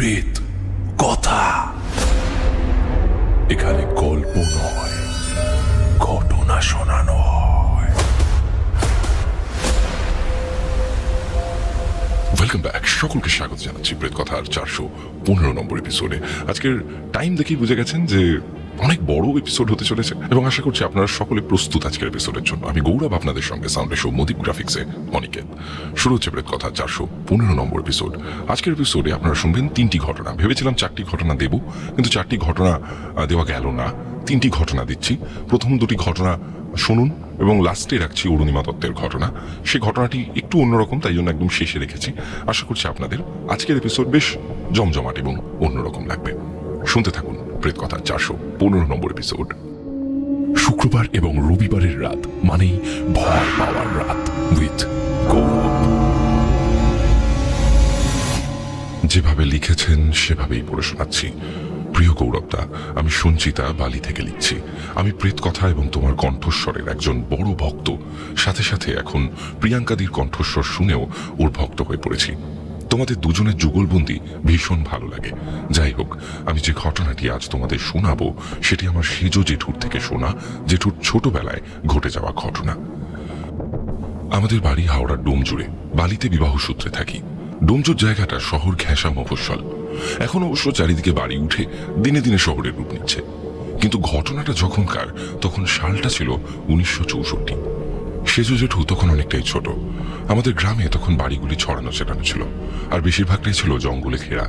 প্রেত কথা। এখানে গল্প নয়, ঘটনা শোনানো হয়। ওয়েলকাম ব্যাক, সকলকে স্বাগত জানাচ্ছি প্রেত কথার 415 নম্বর এপিসোডে। আজকের টাইম দেখেই বুঝে গেছেন যে অনেক বড় এপিসোড হতে চলেছে এবং আশা করছি আপনারা সকলে প্রস্তুত আজকের এপিসোডের জন্য। আমি গৌরব, আপনাদের সঙ্গে সাউন্ডে শো মদীপ গ্রাফিক্সে অনিকেত। শুরু হচ্ছে প্রেত কথা 415 নম্বর এপিসোড। আজকের এপিসোডে আপনারা শুনবেন 3টি ঘটনা। ভেবেছিলাম 4টি ঘটনা দেব, কিন্তু 4টি ঘটনা দেওয়া গেল না। 3টি ঘটনা দিচ্ছি। প্রথম 2টি ঘটনা শুনুন এবং লাস্টে রাখছি অরুণিমা দত্তের ঘটনা। সেই ঘটনাটি একটু অন্যরকম, তাই জন্য একদম শেষে রেখেছি। আশা করছি আপনাদের আজকের এপিসোড বেশ জমজমাট এবং অন্যরকম লাগবে। শুনতে থাকুন প্রেত কথা 415 নম্বর এপিসোড। শুক্রবার এবং রবিবারের রাত মানেই ভয় পাওয়ার রাত উইথ গৌরব। যেভাবে লিখেছেন সেভাবেই পড়ে শোনাচ্ছি। প্রিয় গৌরবদা, আমি সঞ্চিতা, বালি থেকে লিখছি। আমি প্রেত কথা এবং তোমার কণ্ঠস্বরের একজন বড় ভক্ত। সাথে সাথে এখন প্রিয়াঙ্কাদির কণ্ঠস্বর শুনেও ওর ভক্ত হয়ে পড়েছি। তোমাদের দুজনের যুগলবন্দি ভীষণ ভালো লাগে। যাই হোক, আমি যে ঘটনাটি আজ তোমাদের শোনাবো সেটি আমার সেজ জেঠুর থেকে শোনা, জেঠুর ছোটবেলায় ঘটে যাওয়া ঘটনা। আমাদের বাড়ি হাওড়ার ডোমজুড়ে। বালিতে বিবাহ সূত্রে থাকি। ডোমজুর জায়গাটা শহর ঘেঁষা মফস্বল। এখন অবশ্য চারিদিকে বাড়ি উঠে দিনে দিনে শহরের রূপ নিচ্ছে, কিন্তু ঘটনাটা যখনকার, তখন সালটা ছিল 1964। সেজ জেঠু তখন অনেকটাই ছোট। আমাদের গ্রামে তখন বাড়িগুলি ছড়ানো ছেড়ানো ছিল, আর বেশিরভাগটাই ছিল জঙ্গলে ঘেরা।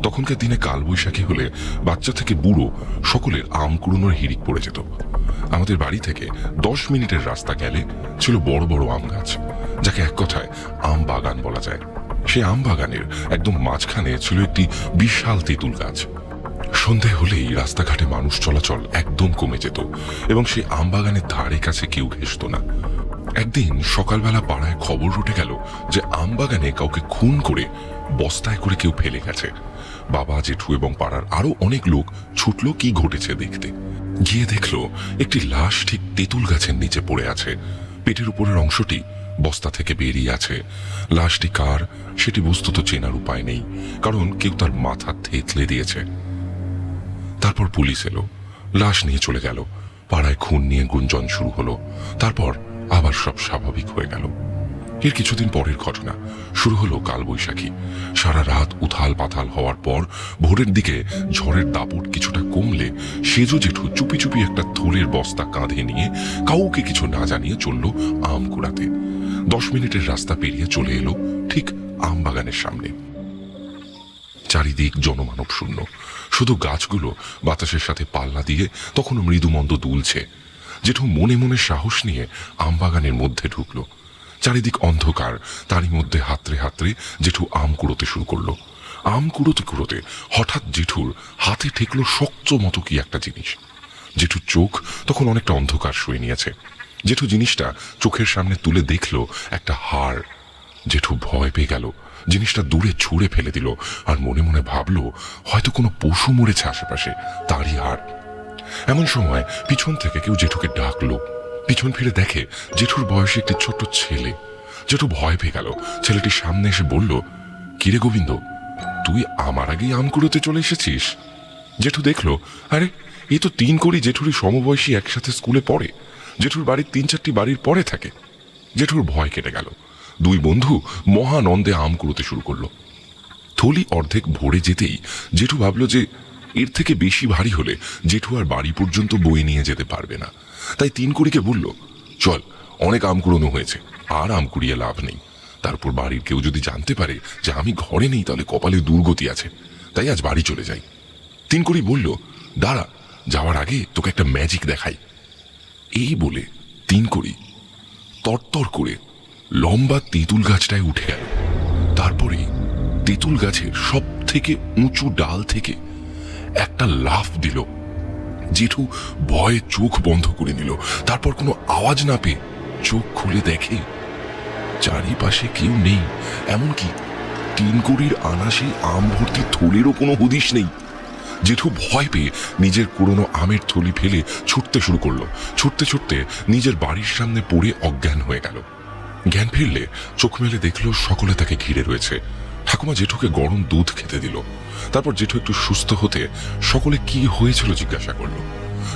তখনকার দিনে কালবৈশাখী হলে বাচ্চা থেকে বুড়ো সকলের আম কুড়োনোর হিড়িক পড়ে যেত। আমাদের বাড়ি থেকে 10 মিনিটের রাস্তা গেলে ছিল বড় বড় আম গাছ, যাকে এক কথায় আম বাগান বলা যায়। সেই আম বাগানের একদম মাঝখানে ছিল একটি বিশাল তেঁতুল গাছ। সন্ধে হলেই রাস্তাঘাটে মানুষ চলাচল একদম কমে যেত এবং সেই আম বাগানের ধারে কাছে কেউ ঘেঁষত না। একদিন সকালবেলা পাড়ায় খবর উঠে গেল যে আম বাগানে কাউকে খুন করে বস্তায় করে কেউ ফেলে গেছে। বাবা, জেঠু এবং পাড়ার আরো অনেক লোক ছুটলো কি ঘটেছে দেখতে। গিয়ে দেখলো একটি লাশ ঠিক তেঁতুল গাছের নিচে পড়ে আছে। পেটের উপরের অংশটি বস্তা থেকে বেরিয়ে আছে। লাশটি কার সেটি বস্তুত চেনার উপায় নেই, কারণ কেউ তার মাথা থেতলে দিয়েছে। তারপর পুলিশ এলো, লাশ নিয়ে চলে গেল। পাড়ায় খুন নিয়ে গুঞ্জন শুরু হলো। তারপর আবার সব স্বাভাবিক হয়ে গেল। এর কিছুদিন পরের ঘটনা। শুরু হলো কালবৈশাখী। সারা রাত উথাল পাথাল হওয়ার পর ভোরের দিকে ঝড়ের দাপট কিছুটা কমলে সেজ জেঠু চুপি চুপি একটা থলের বস্তা কাঁধে নিয়ে কাউকে কিছু না জানিয়ে চলল আম কুড়াতে। 10 মিনিটের রাস্তা পেরিয়ে চলে এলো ঠিক আম বাগানের সামনে। চারিদিক জনমানব শূন্য, শুধু গাছগুলো বাতাসের সাথে পাল্লা দিয়ে তখনও মৃদুমন্দ দুলছে। জেঠু মনে মনে সাহস নিয়ে আমবাগানের মধ্যে ঢুকলো। চারিদিক অন্ধকার, তারই মধ্যে হাতড়ে হাতড়ে জেঠু আম কুড়োতে শুরু করলো। আম কুড়োতে কুড়োতে হঠাৎ জেঠুর হাতে ঠেকলো শক্ত মতো কি একটা জিনিস। জেঠুর চোখ তখন অনেকটা অন্ধকার শুয়ে নিয়েছে। জেঠু জিনিসটা চোখের সামনে তুলে দেখলো একটা হাড়। জেঠু ভয় পেয়ে গেল, জিনিসটা দূরে ছুঁড়ে ফেলে দিল আর মনে মনে ভাবলো হয়তো কোনো পশু মরেছে আশেপাশে, তারই হাড়। এমন সময় পিছন থেকে কেউ জেঠুকে ডাকলো। পিছন ফিরে দেখে জেঠুর বয়সী একটি ছোট্ট ছেলে। জেঠু ভয় পেয়ে গেল। ছেলেটি সামনে এসে বলল, কিরে গোবিন্দ, তুই আমার আগেই আম কুড়োতে চলে এসেছিস? জেঠু দেখলো, আরে এই তো 3 কড়ি জেঠুরই সমবয়সী একসাথে স্কুলে পড়ে। জেঠুর বাড়ির 3-4টি বাড়ির পরে থাকে। জেঠুর ভয় কেটে গেল। 2 বন্ধু মহানন্দে আম কুড়োতে শুরু করলো। থলি অর্ধেক ভরে যেতেই জেঠু ভাবলো যে এর থেকে বেশি ভারী হলে জেঠু আর বাড়ি পর্যন্ত বয়ে নিয়ে যেতে পারবে না। তাই 3 কড়িকে বলল, চল, অনেক আম কুড়োনো হয়েছে, আর আম কুড়িয়ে লাভ নেই। তারপর বাড়ির কেউ যদি জানতে পারে যে আমি ঘরে নেই, তাহলে কপালে দুর্গতি আছে। তাই আজ বাড়ি চলে যাই। 3 কড়ি বলল, দাঁড়া, যাওয়ার আগে তোকে একটা ম্যাজিক দেখাই। এই বলে 3 কড়ি তরতর করে লম্বা তেঁতুল গাছটায় উঠে গেল। তারপরে তেঁতুল গাছের সব থেকে উঁচু ডাল থেকে একটা লাফ দিল। জেঠু ভয়ে চোখ বন্ধ করে নিল। তারপর কোনো আওয়াজ না পেয়ে চোখ খুলে দেখে চারিপাশে কেউ নেই, এমনকি 3 কড়ির আনা সেই আম ভর্তি থলেরও কোনো হদিশ নেই। জেঠু ভয় পেয়ে নিজের কুড়োনো আমের থলি ফেলে ছুটতে শুরু করলো। ছুটতে ছুটতে নিজের বাড়ির সামনে পড়ে অজ্ঞান হয়ে গেল। জ্ঞান ফিরলে চোখ মেলে দেখলো সকলে তাকে ঘিরে রয়েছে। ঠাকুমা জেঠুকে গরম দুধ খেতে দিল। তারপর জেঠু একটু সুস্থ হতে সকলে কি হয়েছিল জিজ্ঞাসা করলো।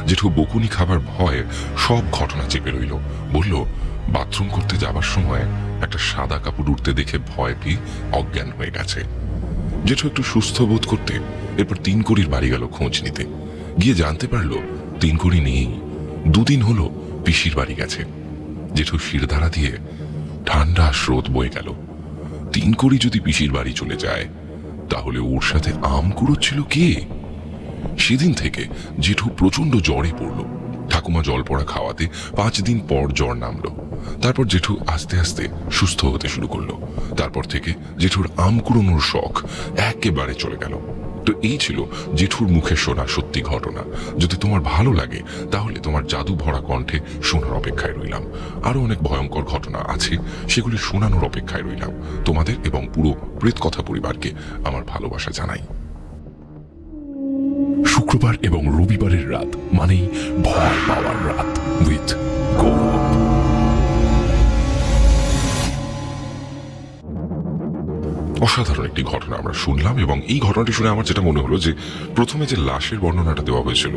জেঠু বকুনি খাবার ভয়ে সব ঘটনা চেপে রইল। বলল, বাথরুম করতে যাবার সময় একটা সাদা কাপড় উঠতে দেখে ভয় পেয়ে অজ্ঞান হয়ে গেছে। জেঠু একটু সুস্থ বোধ করতে এরপর 3 কড়ির বাড়ি গেল খোঁজ নিতে। গিয়ে জানতে পারলো 3 কড়ি নেই, 2 দিন হলো পিসির বাড়ি গেছে। জেঠু শিরধারা দিয়ে ঠান্ডা স্রোত বয়ে গেল। 3 কড়ি যদি পিসির বাড়ি চলে যায়, তাহলে ওর সাথে আম কুড়োচ্ছিল কে? সেদিন থেকে জেঠু প্রচন্ড জ্বরে পড়ল। ঠাকুমা জল পড়া খাওয়াতে 5 দিন পর জ্বর নামলো। তারপর জেঠু আস্তে আস্তে সুস্থ হতে শুরু করলো। তারপর থেকে জেঠুর আম কুড়োনোর শখ একেবারে চলে গেল। তো এই ছিল জেঠুর মুখে শোনা সত্যি ঘটনা। যদি তোমার ভালো লাগে তাহলে তোমার জাদু ভরা কণ্ঠে শোনার অপেক্ষায় রইলাম। আরো অনেক ভয়ঙ্কর ঘটনা আছে, সেগুলি শোনানোর অপেক্ষায় রইলাম। তোমাদের এবং পুরো প্রেতকথা পরিবারকে আমার ভালোবাসা জানাই। শুক্রবার এবং রবিবারের রাত মানেই ভয় পাওয়ার রাত উইথ গৌরব। অসাধারণ একটি ঘটনা আমরা শুনলাম, এবং এই ঘটনাটি শুনে আমার যেটা মনে হলো যে প্রথমে যে লাশের বর্ণনাটা দেওয়া হয়েছিল,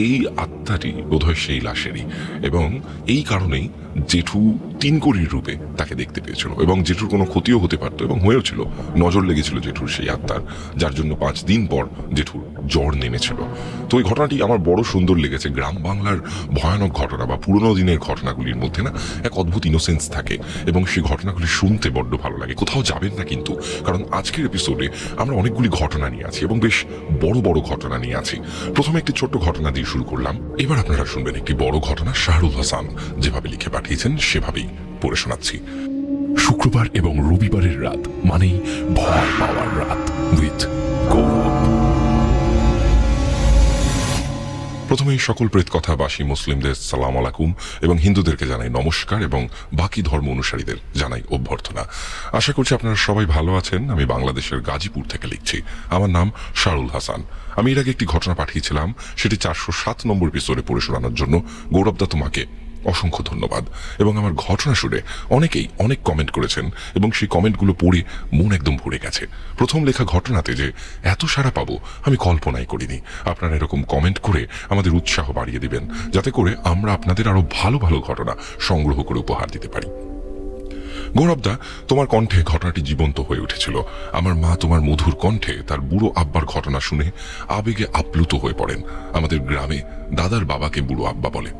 এই আত্মাটি বোধহয় সেই লাশেরই, এবং এই কারণেই জেঠু 3 কড়ির রূপে তাকে দেখতে পেয়েছিল, এবং জেঠুর কোনো ক্ষতিও হতে পারত এবং হয়েও ছিল। নজর লেগেছিল জেঠুর সেই আত্মার, যার জন্য 5 দিন পর জেঠুর জ্বর নেমেছিল। তো এই ঘটনাটি আমার বড় সুন্দর লেগেছে। গ্রাম বাংলার ভয়ানক ঘটনা বা পুরনো দিনের ঘটনাগুলির মধ্যে না এক অদ্ভুত ইনোসেন্স থাকে, এবং সেই ঘটনাগুলি শুনতে বড্ড ভালো লাগে। কোথাও যাবেন না কিন্তু, কারণ আজকের এপিসোডে আমরা অনেকগুলি ঘটনা নিয়ে আছি এবং বেশ বড় বড় ঘটনা নিয়ে আছি। প্রথমে একটি ছোট্ট ঘটনা দিয়ে শুরু করলাম, এবার আপনারা শুনবেন একটি বড় ঘটনা। শাহরুল হাসান যেভাবে লিখে পাঠিয়েছেন সেভাবেই পড়ে শোনাচ্ছি। শুক্রবার এবং রবিবারের রাত মানেই ভয় পাওয়ার রাত উইথ গৌরব। প্রথমেই সকল প্রেতকথাবাসী মুসলিমদের সালাম আলাইকুম, এবং হিন্দুদেরকে জানাই নমস্কার, এবং বাকি ধর্ম অনুসারীদের জানাই অভ্যর্থনা। আশা করছি আপনারা সবাই ভালো আছেন। আমি বাংলাদেশের গাজীপুর থেকে লিখছি। আমার নাম শাহরুল হাসান। আমি এর আগে একটি ঘটনা পাঠিয়েছিলাম, সেটি 407 নম্বর এপিসোডে পড়ে শোনানোর জন্য গৌরবদা তোমাকে অসংখ্য ধন্যবাদ। এবং আমার ঘটনা শুনে অনেকেই অনেক কমেন্ট করেছেন, এবং সেই কমেন্টগুলো পড়ে মন একদম ভরে গেছে। প্রথম লেখা ঘটনাতে যে এত সাড়া পাবো আমি কল্পনাই করিনি। আপনারা এরকম কমেন্ট করে আমাদের উৎসাহ বাড়িয়ে দিবেন, যাতে করে আমরা আপনাদের আরো ভালো ভালো ঘটনা সংগ্রহ করে উপহার দিতে পারি। গৌরবদা, তোমার কণ্ঠে ঘটনাটি জীবন্ত হয়ে উঠেছিল। আমার মা তোমার মধুর কণ্ঠে তার বুড়ো আব্বার ঘটনা শুনে আবেগে আপ্লুত হয়ে পড়েন। আমাদের গ্রামে দাদার বাবাকে বুড়ো আব্বা বলে।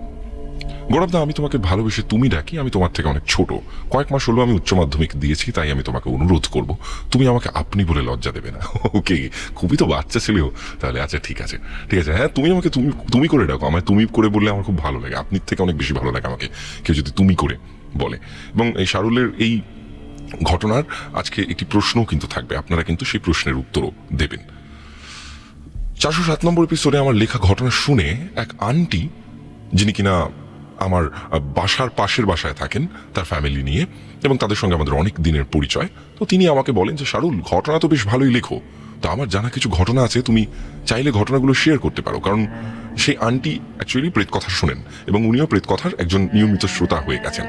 গৌরবদা, আমি তোমাকে ভালোবেসে তুমি ডাকি। আমি তোমার থেকে অনেক ছোট, কয়েক মাস হলো আমি উচ্চ মাধ্যমিক দিয়েছি, তাই আমি তোমাকে অনুরোধ করব তুমি আমাকে আপনি বলে লজ্জা দেবে না। ওকে, খুবই তো বাচ্চা ছেলেও তাহলে। আচ্ছা ঠিক আছে ঠিক আছে, হ্যাঁ তুমি আমাকে তুমি করে ডাকো। আমায় তুমি করে বললে আমার খুব ভালো লাগে। আপনি থেকে অনেক বেশি ভালো লাগে আমাকে কেউ যদি তুমি করে বলে। এবং এই শাহরুলের এই ঘটনার আজকে একটি প্রশ্নও কিন্তু থাকবে, আপনারা কিন্তু সেই প্রশ্নের উত্তরও দেবেন। 407 নম্বর এপিসোডে আমার লেখা ঘটনা শুনে এক আন্টি, যিনি কিনা আমার বাসার পাশের বাসায় থাকেন তার ফ্যামিলি নিয়ে, এবং তাদের সঙ্গে আমাদের অনেক দিনের পরিচয়, তো তিনি আমাকে বলেন যে শাহরুল, ঘটনা তো বেশ ভালোই লেখো, তো আমার জানা কিছু ঘটনা আছে, তুমি চাইলে ঘটনাগুলো শেয়ার করতে পারো। কারণ সেই আন্টি অ্যাকচুয়ালি প্রেতকথা শোনেন, এবং উনিও প্রেতকথার একজন নিয়মিত শ্রোতা হয়ে গেছেন।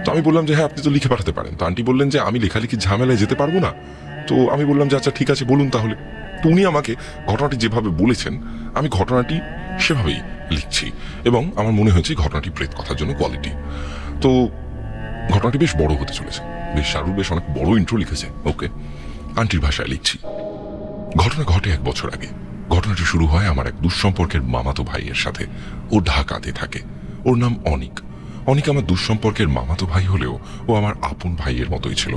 তো আমি বললাম যে হ্যাঁ, আপনি তো লিখে পাঠাতে পারেন। তো আন্টি বললেন যে আমি লেখালেখি ঝামেলায় যেতে পারবো না। তো আমি বললাম যে আচ্ছা ঠিক আছে, বলুন তাহলে। তো উনি আমাকে ঘটনাটি যেভাবে বলেছেন আমি ঘটনাটি সেভাবেই লিখছি, এবং আমার মনে হয়েছে ঘটনাটি প্রেত কথার জন্য কোয়ালিটি। তো ঘটনাটি বেশ বড় হতে চলেছে। বেশ শাহরুল বেশ অনেক বড় ইন্ট্রো লিখেছে। ওকে, আন্টির ভাষায় লিখছি। ঘটনা ঘটে 1 বছর আগে। ঘটনাটি শুরু হয় আমার এক দুঃসম্পর্কের মামাতো ভাইয়ের সাথে। ও ঢাকাতে থাকে। ওর নাম অনিক। অনিক আমার দুঃসম্পর্কের মামাতো ভাই হলেও ও আমার আপন ভাইয়ের মতোই ছিল।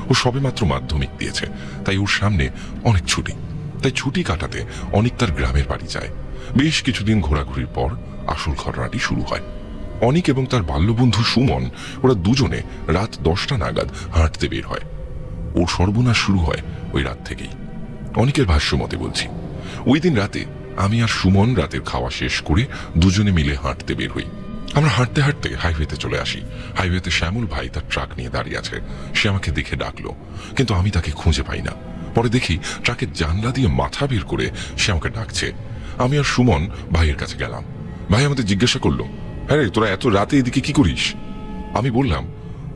ও সবেমাত্র মাধ্যমিক দিয়েছে, তাই ওর সামনে অনেক ছুটি। তাই ছুটি কাটাতে অনিক তার গ্রামের বাড়ি যায়। বেশ কিছুদিন ঘোরাঘুরির পর আসল ঘটনাটি শুরু হয়। অনিক এবং তার বাল্যবন্ধু সুমন, ওরা দুজনে রাত 10টা নাগাদ হাঁটতে বের হয়। ওর সর্বনাশ শুরু হয় ওই রাত থেকেই। অনিকের ভাষ্য মতে বলছি, ওই দিন রাতে আমি আর সুমন রাতের খাওয়া শেষ করে দুজনে মিলে হাঁটতে বের হই। আমরা হাঁটতে হাঁটতে হাইওয়েতে চলে আসি। হাইওয়েতে শ্যামল ভাই তার ট্রাক নিয়ে দাঁড়িয়ে আছে। সে আমাকে দেখে ডাকলো, কিন্তু আমি তাকে খুঁজে পাই না। পরে দেখি ট্রাকের জানলা দিয়ে মাথা বের করে সে আমাকে ডাকছে। আমি আর সুমন ভাইয়ের কাছে গেলাম। ভাই আমাদের জিজ্ঞাসা করলো, হ্যাঁ রে, তোরা এত রাতে এদিকে কি করিস? আমি বললাম,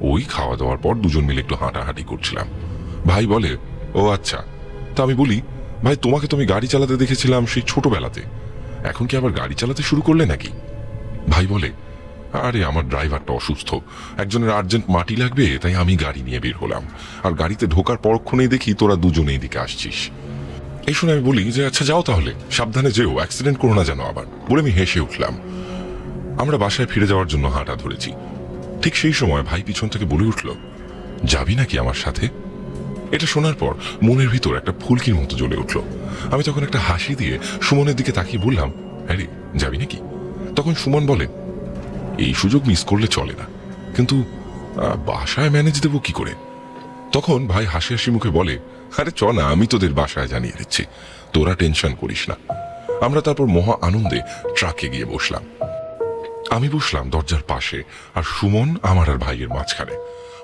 ওই খাওয়া দাওয়ার পর দুজন মিলে একটু হাঁটাহাঁটি করছিলাম। ভাই বলে, ও আচ্ছা। তা আমি বলি, ভাই তোমাকে তো আমি গাড়ি চালাতে দেখেছিলাম সেই ছোটবেলাতে, এখন কি আবার গাড়ি চালাতে শুরু করলে নাকি? ভাই বলে, আরে আমার ড্রাইভারটা অসুস্থ, একজনের আর্জেন্ট মাটি লাগবে, তাই আমি গাড়ি নিয়ে বের হলাম। আর গাড়িতে ঢোকার পরক্ষণেই দেখি তোরা দুজনে এদিকে আসছিস। এই শুনে আমি বলি যে আচ্ছা যাও তাহলে, সাবধানে যেও, অ্যাক্সিডেন্ট করো না যেন আবার, বলে আমি হেসে উঠলাম। আমরা বাসায় ফিরে যাওয়ার জন্য হাঁটা ধরেছি। ঠিক সেই সময় ভাই পিছন থেকে বলে উঠল, যাবি নাকি আমার সাথে? এটা শোনার পর মনের ভিতর একটা ফুলকির মতো জ্বলে উঠল। আমি তখন একটা হাসি দিয়ে সুমনের দিকে তাকিয়ে বললাম, হ্যাঁ রে, যাবি নাকি? তখন সুমন বলে, এই সুযোগ মিস করলে চলে না, কিন্তু বাসায় ম্যানেজ দেবো কি করে? তখন ভাই হাসি হাসি মুখে বলে, আরে চ না, আমি তোদের বাসায় জানিয়ে দিচ্ছি, তোরা টেনশন করিস না। আমরা তারপর মহা আনন্দে ট্রাকে গিয়ে বসলাম। আমি বসলাম দরজার পাশে, আর সুমন আমার আর ভাইয়ের মাঝখানে।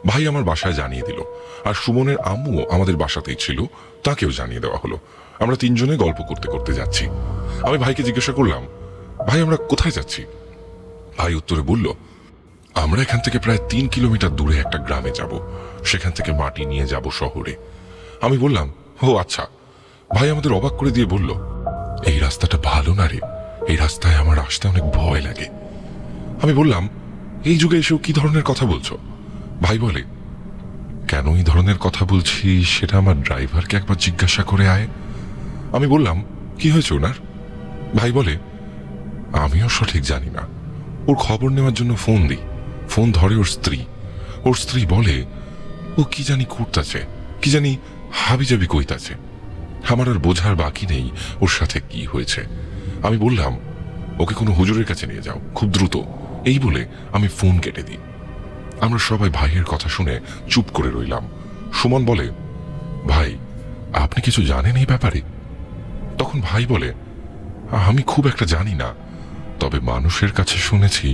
ভাই আমার বাসায় জানিয়ে দিল, আর সুমনের আম্মুও আমাদের বাসাতেই ছিল, তাকেও জানিয়ে দেওয়া হলো। আমরা তিনজনে গল্প করতে করতে যাচ্ছি। আমি ভাইকে জিজ্ঞাসা করলাম, ভাই আমরা কোথায় যাচ্ছি? ভাই উত্তরে বলল, আমরা এখান থেকে প্রায় 3 কিলোমিটার দূরে একটা গ্রামে যাব, সেখান থেকে মাটি নিয়ে যাব শহরে। আমি বললাম, ও আচ্ছা। ভাই আমাদের অবাক করে দিয়ে বলল, এই রাস্তাটা ভালো না রে, এই রাস্তায় আমার আসতে অনেক ভয় লাগে। আমি বললাম, এই যুগে এসেও কি ধরনের কথা বলছো? ভাই বলে, কেন এই ধরনের কথা বলছি সেটা আমার ড্রাইভারকে একবার জিজ্ঞাসা করে আয়। আমি বললাম, কি হয়েছে ওনার? ভাই বলে, আমিও সঠিক জানি না, ওর খবর নেওয়ার জন্য ফোন দিই, ফোন ধরে ওর স্ত্রী। ওর স্ত্রী বলে, ও কি জানি করতেছে, কি জানি হাবিজাবি কইতাছে। আমার আর বোঝার বাকি নেই ওর সাথে কি হয়েছে। আমি বললাম, ওকে কোনো হুজুরের কাছে নিয়ে যাও খুব দ্রুত। এই বলে আমি ফোন কেটে দিই। আমরা সবাই ভাইয়ের কথা শুনে চুপ করে রইলাম। সুমন বলে, ভাই আপনি কিছু জানেন এই ব্যাপারে? তখন ভাই বলে, আমি খুব একটা জানি না, তবে মানুষের কাছে শুনেছি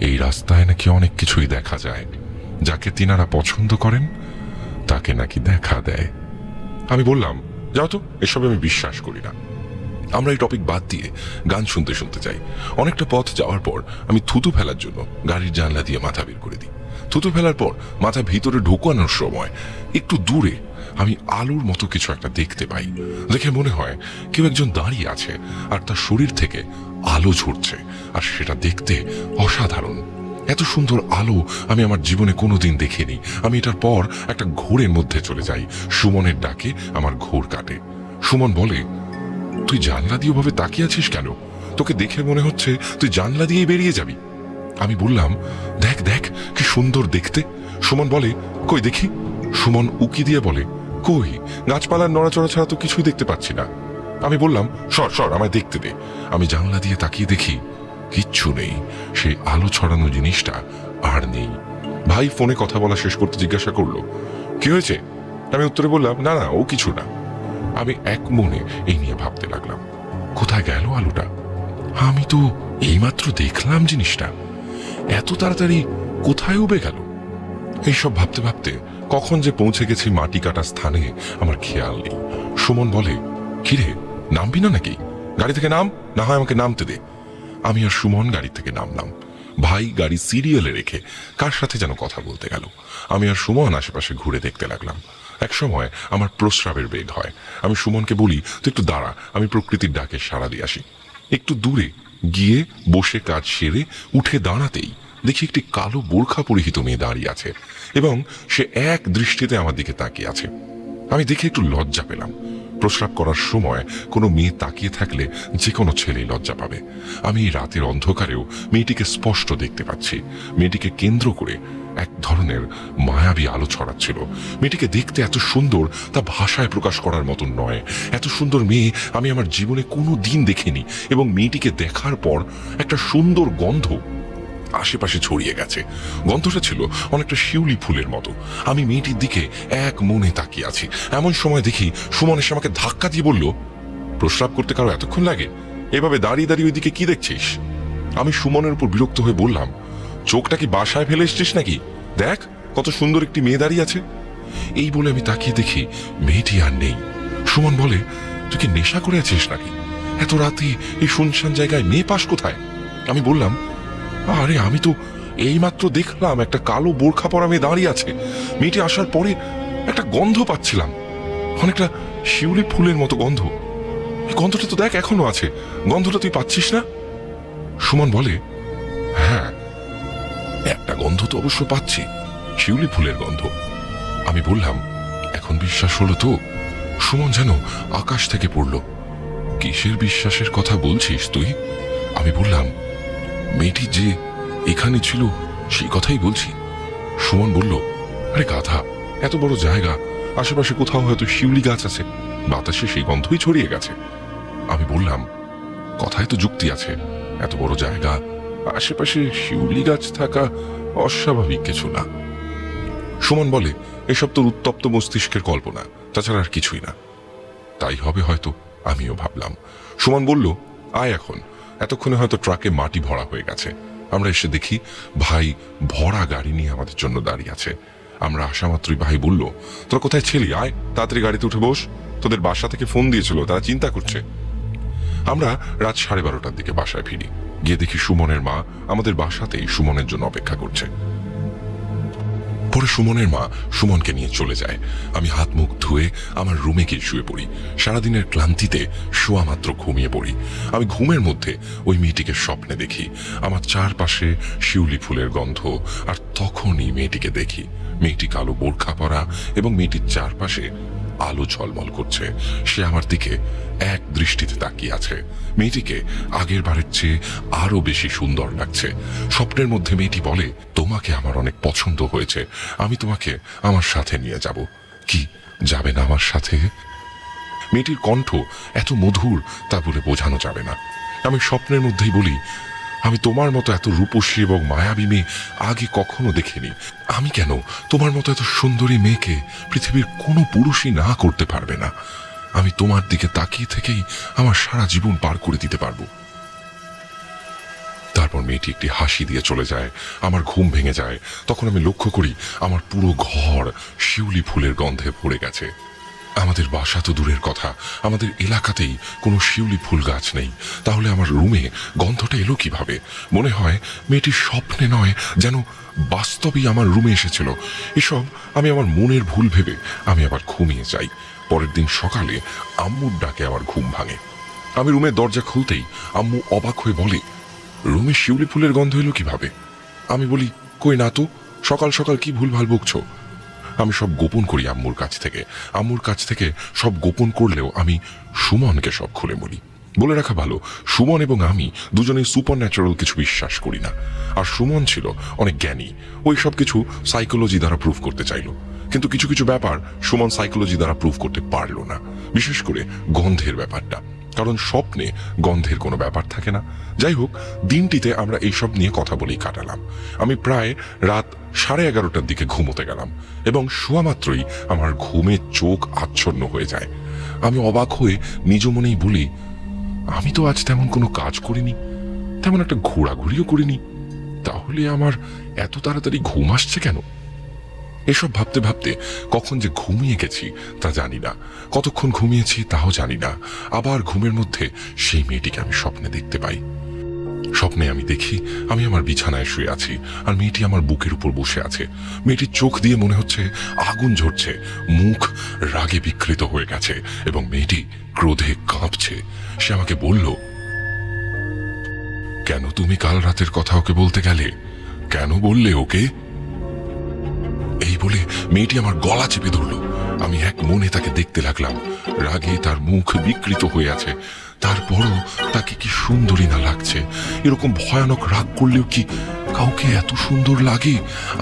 এই রাস্তায় নাকি অনেক কিছুই দেখা যায়, যাকে তিনারা পছন্দ করেন তাকে নাকি দেখা দেয়। আমি বললাম, যাও তো, এসবে আমি বিশ্বাস করি না। আমরা এই টপিক বাদ দিয়ে গান শুনতে শুনতে যাই। অনেকটা পথ যাওয়ার পর আমি থুতু ফেলার জন্য গাড়ির জানলা দিয়ে মাথা বের করে দিই। থুতু ফেলার পর মাথা ভিতরে ঢোকানোর সময় একটু দূরে আমি আলোর মতো কিছু একটা দেখতে পাই। দেখে মনে হয় কেউ একজন দাঁড়িয়ে আছে, আর তার শরীর থেকে আলো ঝরছে, আর সেটা দেখতে অসাধারণ। এত সুন্দর আলো আমি আমার জীবনে কোনোদিন দেখিনি। আমি এটার পর একটা ঘোরের মধ্যে চলে যাই। সুমনের ডাকে আমার ঘোর কাটে। সুমন বলে, তুই জানলা দিয়ে ওভাবে তাকিয়ে আছিস কেন? তোকে দেখে মনে হচ্ছে তুই জানলা দিয়ে বেরিয়ে যাবি। আমি বললাম, দেখ দেখ কি সুন্দর দেখতে। সুমন বলে, কই দেখি। সুমন উকি দিয়ে বলে, কই, গাছপালার নড়াচড়া ছাড়া তো কিছুই দেখতে পাচ্ছি না। আমি বললাম, সর সর, আমায় দেখতে দে। আমি জানলা দিয়ে তাকিয়ে দেখি কিচ্ছু নেই, সেই আলো ছড়ানো জিনিসটা আর নেই। ভাই ফোনে কথা বলা শেষ করতে জিজ্ঞাসা করলো, কি হয়েছে? আমি উত্তরে বললাম, না না, ও কিছু না। আমি এক মনে এই নিয়ে ভাবতে লাগলাম, কোথায় গেল আলোটা? আমি তো এইমাত্র দেখলাম জিনিসটা, এত তাড়াতাড়ি কোথায় উবে গেল? এইসব ভাবতে ভাবতে কখন যে পৌঁছে গেছি মাটি কাটা স্থানে আমার খেয়াল নেই। সুমন বলে, কিরে, নামবি না নাকি? গাড়ি থেকে নাম, না হয় আমাকে নামতে দে। আমি আর সুমন গাড়ি থেকে নামলাম। ভাই গাড়ি সিরিয়ালে রেখে কার সাথে যেন কথা বলতে গেল। আমি আর সুমন আশেপাশে ঘুরে দেখতে লাগলাম। এক সময় আমার প্রস্রাবের বেগ হয়। আমি সুমনকে বলি, তুই একটু দাঁড়া, আমি প্রকৃতির ডাকে সাড়া দিয়ে আসি। একটু দূরে গিয়ে বসে কাজ সেরে উঠে দাঁড়াতেই দেখি একটি কালো বোরখা পরিহিত মেয়ে দাঁড়িয়ে আছে, এবং সে এক দৃষ্টিতে আমার দিকে তাকিয়ে আছে। আমি দেখে একটু লজ্জা পেলাম। প্রস্রাব করার সময় কোনো মেয়ে তাকিয়ে থাকলে যে কোনো ছেলেই লজ্জা পাবে। আমি এই রাতের অন্ধকারেও মেয়েটিকে স্পষ্ট দেখতে পাচ্ছি। মেয়েটিকে কেন্দ্র করে এক ধরনের মায়াবী আলো ছড়াচ্ছিল। মেয়েটিকে দেখতে এত সুন্দর তা ভাষায় প্রকাশ করার মতন নয়। এত সুন্দর মেয়ে আমি আমার জীবনে কোনো দিন দেখিনি, এবং মেয়েটিকে দেখার পর একটা সুন্দর গন্ধ আশেপাশে ছড়িয়ে গেছে। গন্ধটা ছিল অনেকটা শিউলি ফুলের মতো। আমি মেয়েটির দিকে এক মনে তাকিয়ে আছি। এমন সময় দেখি সুমন এসে আমাকে ধাক্কা দিয়ে বলল, প্রস্রাব করতে কারো এতক্ষণ লাগে? এভাবে দাঁড়িয়ে দাঁড়িয়ে ওইদিকে কি দেখছিস? আমি সুমনের উপর বিরক্ত হয়ে বললাম, চোখটা কি বাসায় ফেলে এসছিস নাকি? দেখ কত সুন্দর একটি মেয়ে দাঁড়িয়ে আছে। এই বলে আমি তাকিয়ে দেখি মেয়েটি আর নেই। সুমন বলে, তুই কি নেশা করে আছিস নাকি? এত রাতে এই শুনশান জায়গায় মেয়ে পাস কোথায়? আমি বললাম, আরে আমি তো এইমাত্র দেখলাম একটা কালো বোরখা পরা মেয়ে দাঁড়িয়ে আছে। মেয়েটি আসার পরে একটা গন্ধ পাচ্ছিলাম। অনেকটা শিউলি ফুলের মতো গন্ধ। এই গন্ধটা তো দেখ এখনো আছে, গন্ধটা তুই পাচ্ছিস না? সুমন বলে, হ্যাঁ, একটা গন্ধ তো অবশ্য পাচ্ছি, শিউলি ফুলের গন্ধ। আমি বললাম, এখন বিশ্বাস হলো তো? সুমন যেন আকাশ থেকে পড়ল। কিসের বিশ্বাসের কথা বলছিস তুই? আমি বললাম, মেয়েটি যে এখানে ছিল সেই কথাই বলছি। সুমন বলল, আরে গাধা, এত বড় জায়গা, আশেপাশে কোথাও হয়তো শিউলি গাছ আছে, বাতাসে সেই গন্ধই ছড়িয়ে গেছে। আমি বললাম, কথায় তো যুক্তি আছে, এত বড় জায়গা, আশেপাশে শিউলি গাছ থাকা অস্বাভাবিক কিছু না। সুমন বলে, এসব তোর উত্তপ্ত মস্তিষ্কের কল্পনা, তাছাড়া আর কিছুই না। তাই হবে হয়তো, আমিও ভাবলাম। সুমন বলল, আয় এখন, এতক্ষণে হয়তো ট্রাকে মাটি ভরা হয়ে গেছে। আমরা এসে দেখি ভাই ভরা গাড়ি নিয়ে আমাদের জন্য দাঁড়িয়ে আছে। আমরা আসা মাত্রই ভাই বলল, তোরা কোথায় ছিলি? আয় তাড়াতাড়ি গাড়িতে উঠে বস, তোদের বাসা থেকে ফোন দিয়েছিল, তারা চিন্তা করছে। আমরা রাত 12:30টার দিকে বাসায় ফিরি। গিয়ে দেখি সুমনের মা আমাদের বাসাতেই সুমনের জন্য অপেক্ষা করছে। পরে সুমনের মা সুমনকে নিয়ে চলে যায়। আমি হাত মুখ ধুয়ে আমার রুমে গিয়ে শুয়ে পড়ি। সারাদিনের ক্লান্তিতে শোয়া মাত্র ঘুমিয়ে পড়ি। আমি ঘুমের মধ্যে ওই মেয়েটিকে স্বপ্নে দেখি, আমার চারপাশে শিউলি ফুলের গন্ধ। আর তখনই মেয়েটিকে দেখি, মেয়েটি কালো বোরখা পরা এবং মেয়েটির চারপাশে আলো ঝলমল করছে। সে আমার দিকে এক দৃষ্টিতে তাকিয়ে আছে। মেয়েটিকে আগের বারের চেয়ে আরো বেশি সুন্দর লাগছে। স্বপ্নের মধ্যে মেয়েটি বলে, তোমাকে আমার অনেক পছন্দ হয়েছে, আমি তোমাকে আমার সাথে নিয়ে যাব। কি, যাবে না আমার সাথে? মেয়েটির কণ্ঠ এত মধুর তা বলে বোঝানো যাবে না। আমি স্বপ্নের মধ্যেই বলি, আমি তোমার মতো এত রূপসী এবং মায়াবী মেয়ে আগে কখনো দেখিনি। আমি কেন তোমার মতো এত সুন্দরী মেয়েকে পৃথিবীর কোনো পুরুষই না করতে পারবে না? আমি তোমার দিকে তাকিয়ে থেকেই আমার সারা জীবন পার করে দিতে পারবো। তারপর মেয়েটি একটি হাসি দিয়ে চলে যায়। আমার ঘুম ভেঙে যায়। তখন আমি লক্ষ্য করি আমার পুরো ঘর শিউলি ফুলের গন্ধে ভরে গেছে। আমাদের বাসা তো দূরের কথা, আমাদের এলাকাতেই কোনো শিউলি ফুল গাছ নেই। তাহলে আমার রুমে গন্ধটা এলো কিভাবে? মনে হয় মেয়েটি স্বপ্নে নয়, যেন বাস্তবেই আমার রুমে এসেছিল। এসব আমি আমার মনের ভুল ভেবে আমি আবার ঘুমিয়ে যাই। পরের দিন সকালে আম্মুর ডাকে আমার ঘুম ভাঙে। আমি রুমের দরজা খুলতেই আম্মু অবাক হয়ে বলে, রুমে শিউলি ফুলের গন্ধ এলো কিভাবে? আমি বলি, কই না তো, সকাল সকাল কি ভুলভাল বকছো? আমি সব গোপন করি আম্মুর কাছ থেকে। আম্মুর কাছ থেকে সব গোপন করলেও আমি সুমনকে সব খুলে বলি। বলে রাখা ভালো, সুমন এবং আমি দুজনেই সুপার ন্যাচারাল কিছু বিশ্বাস করি না। আর সুমন ছিল অনেক জ্ঞানী, ওই সব কিছু সাইকোলজি দ্বারা প্রুভ করতে চাইল। কিন্তু কিছু কিছু ব্যাপার সুমন সাইকোলজি দ্বারা প্রুভ করতে পারল না, বিশেষ করে গন্ধের ব্যাপারটা, কারণ স্বপ্নে গন্ধের কোনো ব্যাপার থাকে না। যাই হোক, দিনটিতে আমরা এইসব নিয়ে কথা বলেই কাটালাম। আমি প্রায় রাত 11:30টার দিকে ঘুমোতে গেলাম এবং শোয়া মাত্রই আমার ঘুমে চোখ আচ্ছন্ন হয়ে যায়। আমি অবাক হয়ে নিজ মনেই বলি, আমি তো আজ তেমন কোনো কাজ করিনি, তেমন একটা ঘোরাঘুরিও করিনি, তাহলে আমার এত তাড়াতাড়ি ঘুম আসছে কেন? এসব ভাবতে ভাবতে কখন যে ঘুমিয়ে গেছি তা জানি না, কতক্ষণ ঘুমিয়েছি তাও জানি না। আবার ঘুমের মধ্যে সেই মেয়েটিকে আমি স্বপ্নে দেখতে পাই। স্বপ্নে আমি দেখি আমি আমার বিছানায় শুয়ে আছি আর মেয়েটি আমার বুকের উপর বসে আছে। মেয়েটির চোখ দিয়ে মনে হচ্ছে আগুন ঝরছে, মুখ রাগে বিকৃত হয়ে গেছে এবং মেয়েটি ক্রোধে কাঁপছে। সে আমাকে বলল, কেন তুমি কাল রাতের কথা ওকে বলতে গেলে? কেন বললে ওকে? এই বলে মেয়েটি আমার গলা চেপে ধরল। আমি এক মনে তাকে দেখতে লাগলাম। রাগে তার মুখ বিকৃত হয়ে আছে, তারপরও তাকে কি সুন্দরী না লাগছে। এরকম ভয়ানক রাগ করলেও কি কাউকে এত সুন্দর লাগে?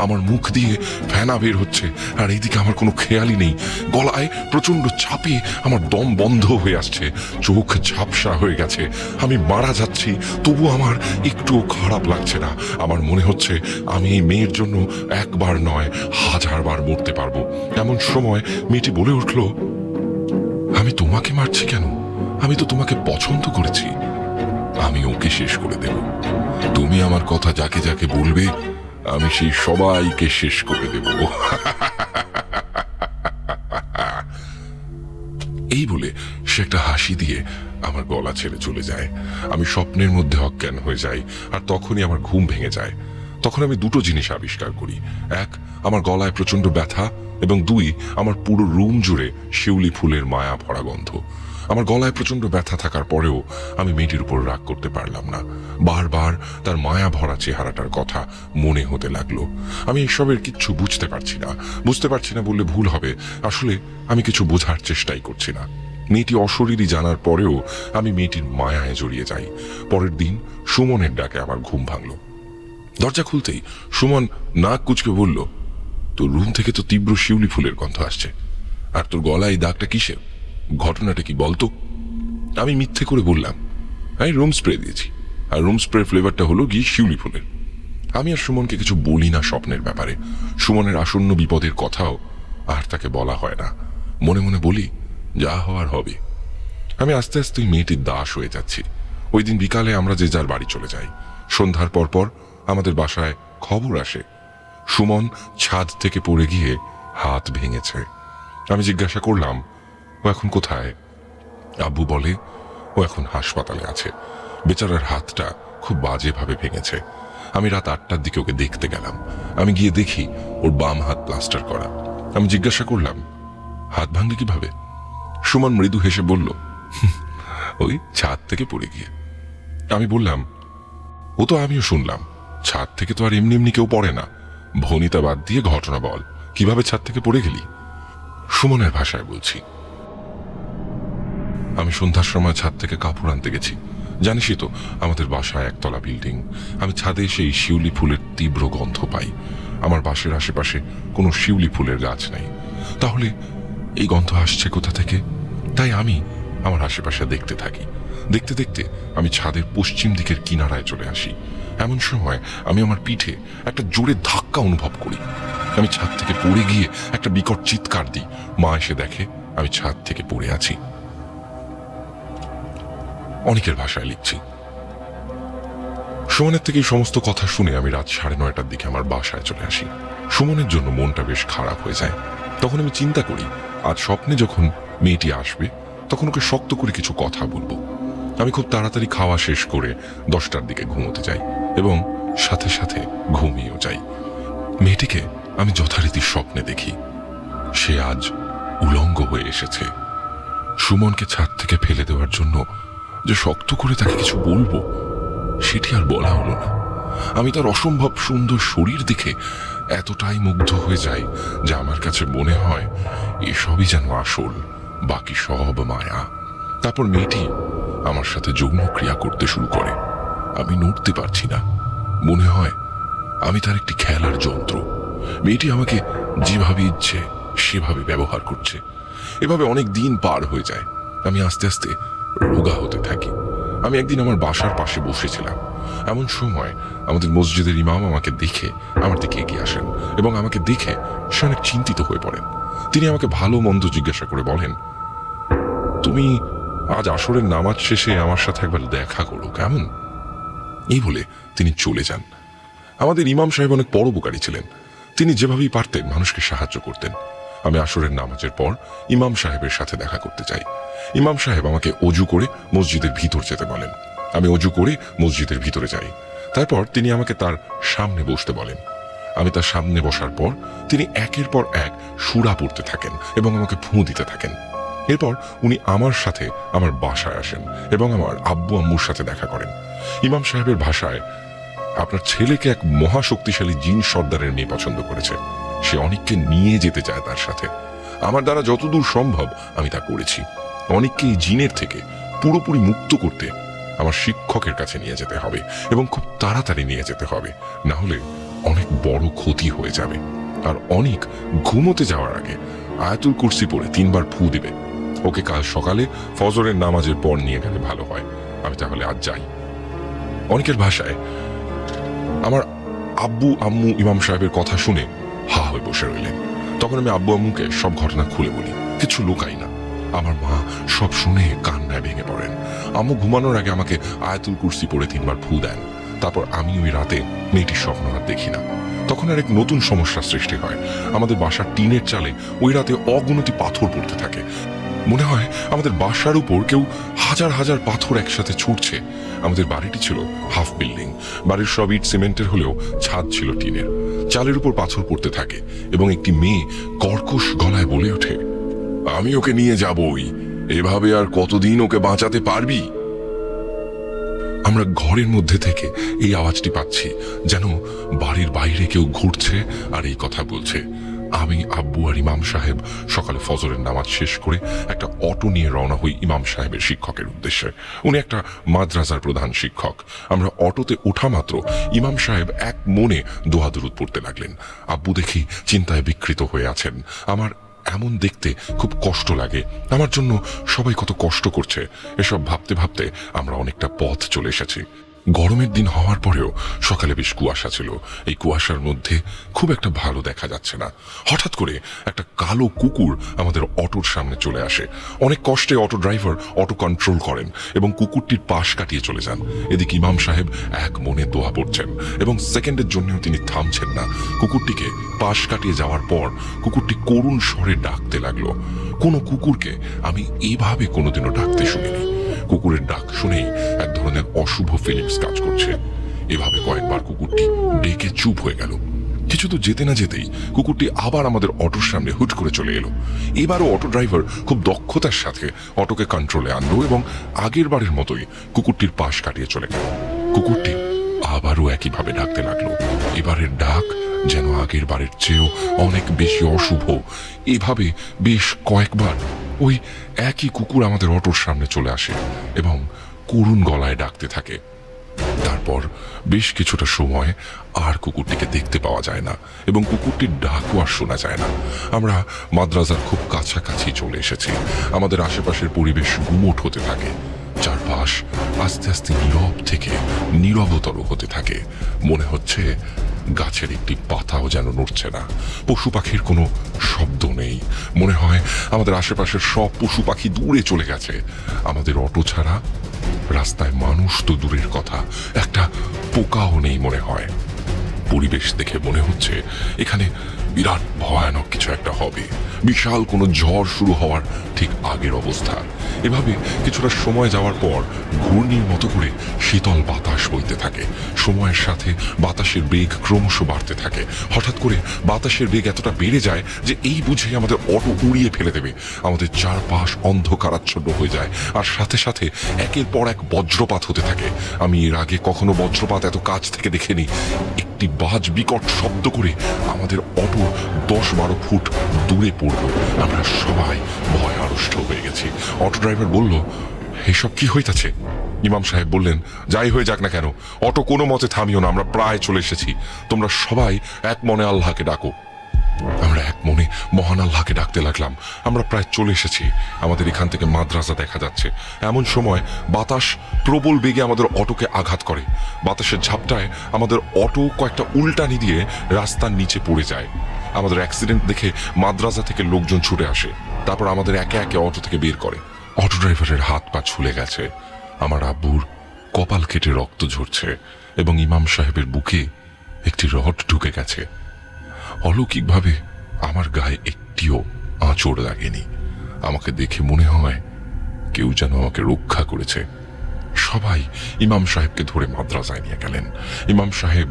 আমার মুখ দিয়ে ফেনা বের হচ্ছে আর এইদিকে আমার কোনো খেয়ালই নেই। গলায় প্রচন্ড চাপে আমার দম বন্ধ হয়ে আসছে, চোখ ঝাপসা হয়ে গেছে। আমি মারা যাচ্ছি, তবু আমার একটুও খারাপ লাগছে না। আমার মনে হচ্ছে আমি এই মেয়ের জন্য একবার নয় 1000 বার মরতে পারবো। এমন সময় মেয়েটি বলে উঠল, আমি তোমাকে মারছি কেন? আমি তো তোমাকে পছন্দ করেছি। আমি ওকে শেষ করে দেব। তুমি আমার কথা যাকে যাকে বলবে আমি সেই সবাইকে শেষ করে দেব। এই বলে সে একটা হাসি দিয়ে আমার গলা ছেড়ে চলে যায়। আমি স্বপ্নের মধ্যে অজ্ঞান হয়ে যাই আর তখনই আমার ঘুম ভেঙে যায়। তখন আমি দুটো জিনিস আবিষ্কার করি। এক, আমার গলায় প্রচন্ড ব্যথা এবং 2 আমার পুরো রুম জুড়ে শিউলি ফুলের মায়া ভরা গন্ধ। আমার গলায় প্রচন্ড ব্যথা থাকার পরেও আমি মেয়েটির উপর রাগ করতে পারলাম না। বারবার তার মায়া ভরা চেহারাটার কথা মনে হতে লাগলো। আমি এসবের কিচ্ছু বুঝতে পারছি না বললে ভুল হবে। আসলে আমি কিছু বোঝার চেষ্টাই করছি না। মেয়েটি অশরীরী জানার পরেও আমি মেয়েটির মায়ায় জড়িয়ে যাই। পরের দিন সুমনের ডাকে আমার ঘুম ভাঙল। দরজা খুলতেই সুমন নাক কুচকে বলল, তোর রুম থেকে তো তীব্র শিউলি ফুলের গন্ধ আসছে, আর তোর গলায় দাগটা কিসের? ঘটনাটা কি বলতো? আমি মিথ্যে করে বললাম, আমি রুম স্প্রে দিয়েছি, আর রুম স্প্রে ফ্লেভারটা হলো গিয়ে শিউলি ফুলের। আমি আর সুমনকে কিছু বলি না স্বপ্নের ব্যাপারে। সুমনের আসন্ন বিপদের কথাও আর তাকে বলা হয় না। মনে মনে বলি, যা হওয়ার হবে। আমি আস্তে আস্তে মেয়েটির দাস হয়ে যাচ্ছি। ওই দিন বিকালে আমরা যে যার বাড়ি চলে যাই। সন্ধ্যার পরপর আমাদের বাসায় খবর আসে সুমন ছাদ থেকে পড়ে গিয়ে হাত ভেঙেছে। আমি জিজ্ঞাসা করলাম, ও এখন কোথায়? আব্বু বলে, ও এখন হাসপাতালে আছে। বেচারার হাতটা খুব বাজেভাবে ভেঙেছে। আমি রাত 8টার দিকে ওকে দেখতে গেলাম। আমি গিয়ে দেখি ওর বাম হাত প্লাস্টার করা। আমি জিজ্ঞাসা করলাম, হাত ভাঙলে কিভাবে? সুমন মৃদু হেসে বলল, ওই ছাদ থেকে পড়ে গিয়ে। আমি বললাম, ও তো আমিও শুনলাম, ছাদ থেকে তো আর এমনি এমনি কেউ পড়ে না। ভনিতা বাদ দিয়ে ঘটনা বল, কিভাবে ছাদ থেকে পড়ে গেলি? সুমনের ভাষায় বলছি, আমি সন্ধ্যার সময় ছাদ থেকে কাপড় আনতে গেছি। জানিসই তো আমাদের বাসায় একতলা বিল্ডিং। আমি ছাদে সেই শিউলি ফুলের তীব্র গন্ধ পাই। আমার বাসার আশেপাশে কোনো শিউলি ফুলের গাছ নেই। তাহলে এই গন্ধ আসছে কোথা থেকে? তাই আমি আমার আশেপাশে দেখতে থাকি। দেখতে দেখতে আমি ছাদের পশ্চিম দিকের কিনারায় চলে আসি। এমন সময় আমি আমার পিঠে একটা জোরে ধাক্কা অনুভব করি। আমি ছাদ থেকে পড়ে গিয়ে একটা বিকট চিৎকার দিই। মা এসে দেখে আমি ছাদ থেকে পড়ে আছি। অনেকের ভাষায় লিখছি। সুমনের থেকে এই সমস্ত কথা শুনে আমি রাত 9:30টার দিকে আমার বাসায় চলে আসি। সুমনের জন্য মনটা বেশ খারাপ হয়ে যায়। তখন আমি চিন্তা করি, আজ স্বপ্নে যখন মেয়েটি আসবে তখন ওকে শক্ত করে কিছু কথা বলবো। আমি খুব তাড়াতাড়ি খাওয়া শেষ করে 10টার দিকে ঘুমোতে যাই এবং সাথে সাথে ঘুমিয়েও যাই। মেয়েটিকে আমি যথারীতি স্বপ্নে দেখি। সে আজ উলঙ্গ হয়ে এসেছে। সুমনকে ছাদ থেকে ফেলে দেওয়ার জন্য যে শক্ত করে তাকে কিছু বলবো সেটি আর বলা হলো না। আমি তার অসম্ভব সুন্দর শরীর দেখে এতটাই মুগ্ধ হয়ে যাই যে আমার কাছে মনে হয় এসবই যেন আসল, বাকি সব মায়া। তারপর মেয়েটি আমার সাথে যৌন ক্রিয়া করতে শুরু করে। আমি নড়তে পারছি না। মনে হয় আমি তার একটি খেলার যন্ত্র। মেয়েটি আমাকে যেভাবে ইচ্ছে সেভাবে ব্যবহার করছে। এভাবে অনেক দিন পার হয়ে যায়। আমি আস্তে আস্তে রোগা হতে থাকি। আমি একদিন আমার বাসার পাশে বসেছিলাম। এমন সময় আমাদের মসজিদের ইমাম আমাকে দেখে আমার দিকে এগিয়ে আসেন এবং আমাকে দেখে সে অনেক চিন্তিত হয়ে পড়েন। তিনি আমাকে ভালো মন্দ জিজ্ঞাসা করে বলেন, তুমি আজ আসরের নামাজ শেষে আমার সাথে একবার দেখা করো কেমন? এই বলে তিনি চলে যান। আমাদের ইমাম সাহেব অনেক পরোপকারী ছিলেন। তিনি যেভাবেই পারতেন মানুষকে সাহায্য করতেন। আমি আসরের নামাজের পর ইমাম সাহেবের সাথে দেখা করতে চাই। ইমাম সাহেব আমাকে অজু করে মসজিদের ভিতর যেতে বলেন। আমি অজু করে মসজিদের ভিতরে যাই। তারপর তিনি আমাকে তার সামনে বসতে বলেন। আমি তার সামনে বসার পর তিনি একের পর এক সূরা পড়তে থাকেন এবং আমাকে ফুঁ দিতে থাকেন। এরপর উনি আমার সাথে আমার বাসায় আসেন এবং আমার আব্বু আম্মুর সাথে দেখা করেন। ইমাম সাহেবের ভাষায়, আপনার ছেলেকে এক মহাশক্তিশালী জিন সর্দারের মেয়ে পছন্দ করেছে। সে অনেককে নিয়ে যেতে চায় তার সাথে। আমার দ্বারা যতদূর সম্ভব আমি তা করেছি। অনেককে এই জিনের থেকে পুরোপুরি মুক্ত করতে আমার শিক্ষকের কাছে নিয়ে যেতে হবে এবং খুব তাড়াতাড়ি নিয়ে যেতে হবে, না হলে অনেক বড় ক্ষতি হয়ে যাবে। আর অনেক ঘুমোতে যাওয়ার আগে আয়াতুল কুরসি পড়ে 3 বার ফু দিবে। ওকে কাল সকালে ফজরের নামাজের পর নিয়ে গেলে ভালো হয়। আমি তাহলে আজ যাই। অনেকের ভাষায়, আমার আব্বু আম্মু ইমাম সাহেবের কথা শুনে হা হয়ে বসে রইলেন। তখন আমি আব্বু আম্মুকে সব ঘটনা খুলে বলি, কিছু লুকাই না। আমার মা সব শুনে কান্নায় ভেঙে পড়েন। আম্মু ঘুমানোর আগে আমাকে আয়াতুল কুরসি পড়ে 3 বার ফু দেন। তারপর আমি ওই রাতে মেয়েটির স্বপ্ন আর দেখি না। তখন আর এক নতুন সমস্যার সৃষ্টি হয়। আমাদের বাসার টিনের চালে ওই রাতে অগুনতি পাথর পড়তে থাকে। মনে হয় আমাদের বাসার উপর কেউ হাজার হাজার পাথর একসাথে ছুটছে। আমাদের বাড়িটি ছিল হাফ বিল্ডিং, বাড়ির সব ইট সিমেন্টের হলেও ছাদ ছিল টিনের। চালের উপর পাথর পড়তে থাকে এবং একটি মেয়ে কর্কশ গলায় বলে ওঠে, আমি ওকে নিয়ে যাবই, এভাবে আর কতদিন ওকে বাঁচাতে পারবি? আমরা ঘরের মধ্যে থেকে এই আওয়াজটি পাচ্ছি, যেন বাড়ির বাইরে কেউ ঘুরছে আর এই কথা বলছে। আমি, আব্বু আর ইমাম সাহেব সকালে ফজরের নামাজ শেষ করে একটা অটো নিয়ে রওনা হই ইমাম সাহেবের শিক্ষকের উদ্দেশ্যে। উনি একটা মাদ্রাসার প্রধান শিক্ষক। আমরা অটোতে ওঠা মাত্র ইমাম সাহেব এক মনে দোয়া দুরূদ পড়তে লাগলেন। আব্বু দেখি চিন্তায় বিকৃত হয়ে আছেন। আমার এমন দেখতে খুব কষ্ট লাগে, আমার জন্য সবাই কত কষ্ট করছে। এসব ভাবতে ভাবতে আমরা অনেকটা পথ চলে এসেছি। গরমের দিন হওয়ার পরেও সকালে বেশ কুয়াশা ছিল। এই কুয়াশার মধ্যে খুব একটা ভালো দেখা যাচ্ছে না। হঠাৎ করে একটা কালো কুকুর আমাদের অটোর সামনে চলে আসে। অনেক কষ্টে অটো ড্রাইভার অটো কন্ট্রোল করেন এবং কুকুরটির পাশ কাটিয়ে চলে যান। এদিকে ইমাম সাহেব এক মনে দোয়া পড়ছেন এবং সেকেন্ডের জন্যও তিনি থামছেন না। কুকুরটিকে পাশ কাটিয়ে যাওয়ার পর কুকুরটি করুণ স্বরে ডাকতে লাগলো। কোনো কুকুরকে আমি এভাবে কোনোদিনও ডাকতে শুনিনি। কুকুরের ডাক শুনেই এক ধরনের অশুভ ফিলিংস কাজ করছে। এভাবে কয়েকবার কুকুরটি ডেকে চুপ হয়ে গেল। কিছু তো যেতে না যেতেই কুকুরটি আবার আমাদের অটোর সামনে হুট করে চলে এলো। এবারও অটো ড্রাইভার খুব দক্ষতার সাথে অটোকে কন্ট্রোলে আনলো এবং আগের বারের মতোই কুকুরটির পাশ কাটিয়ে চলে গেল। কুকুরটি আবারও একইভাবে ডাকতে লাগলো। এবারের ডাক যেন আগের বারের চেয়েও অনেক বেশি অশুভ। এভাবে বেশ কয়েকবার ওই একই কুকুর আমাদের অটোর সামনে চলে আসে এবং করুণ গলায় ডাকতে থাকে। তারপর বেশ কিছুটা সময় আর কুকুরটিকে দেখতে পাওয়া যায় না এবং কুকুরটির ডাকও আর শোনা যায় না। আমরা মাদ্রাসার খুব কাছাকাছি চলে এসেছি। আমাদের আশেপাশের পরিবেশ গুমোট হতে থাকে। চারপাশ আস্তে আস্তে নীরব থেকে নীরবতর হতে থাকে। মনে হচ্ছে গাছের একটি পাতাও যেন নড়ছে না। পশু পাখির কোনো শব্দ নেই। মনে হয় আমাদের আশেপাশের সব পশু পাখি দূরে চলে গেছে। আমাদের অটো ছাড়া রাস্তায় মানুষ তো দূরের কথা, একটা পোকাও নেই মনে হয়। পরিবেশ দেখে মনে হচ্ছে এখানে বিরাট ভয়ানক কিছু একটা হবে। বিশাল কোনো ঝড় শুরু হওয়ার ঠিক আগের অবস্থা। এভাবে কিছুটা সময় যাওয়ার পর ঘূর্ণির মতো করে শীতল বাতাস বইতে থাকে। সময়ের সাথে বাতাসের বেগ ক্রমশ বাড়তে থাকে। হঠাৎ করে বাতাসের বেগ এতটা বেড়ে যায় যে এই বুঝে আমাদের অটো উড়িয়ে ফেলে দেবে। আমাদের চারপাশ অন্ধকারাচ্ছন্ন হয়ে যায় আর সাথে সাথে একের পর এক বজ্রপাত হতে থাকে। আমি এর আগে কখনো বজ্রপাত এত কাছ থেকে দেখিনি। একটি বাজ বিকট শব্দ করে আমাদের অটো 10-12 ফুট দূরে পড়লো। আমরা সবাই ভয় আড়ষ্ট হয়ে গেছি। অটো ড্রাইভার বলল, এসব কি হইতাছে? ইমাম সাহেব বললেন, যাই হয়ে যাক না কেন, অটো কোনো মতে থামিও না, আমরা প্রায় চলে এসেছি। তোমরা সবাই এক মনে আল্লাহকে ডাকো। আমরা এক মনে মহান আল্লাহকে ডাকতে লাগলাম। আমরা প্রায় চলে এসেছি। আমাদের এখান থেকে মাদ্রাসা দেখা যাচ্ছে। এমন সময় বাতাস প্রবল বেগে আমাদের অটোকে আঘাত করে। বাতাসের ঝাপটায় আমাদের অটো কয়েকটা উল্টানি দিয়ে রাস্তার নিচে পড়ে যায়। আমাদের অ্যাক্সিডেন্ট দেখে মাদ্রাসা থেকে লোকজন ছুটে আসে। তারপর আমাদের একে একে অটো থেকে বের করে। অটো ড্রাইভারের হাত পা ছুলে গেছে। আমার আব্বুর কপাল কেটে রক্ত ঝরছে এবং ইমাম সাহেবের বুকে একটি রড ঢুকে গেছে। অলৌকিকভাবে আমার গায়ে একটিও আঁচড় লাগেনি। আমাকে দেখে মনে হয় কেউ যেন আমাকে রক্ষা করেছে। সবাই ইমাম সাহেবকে ধরে মাদ্রাসায় নিয়ে গেলেন। ইমাম সাহেব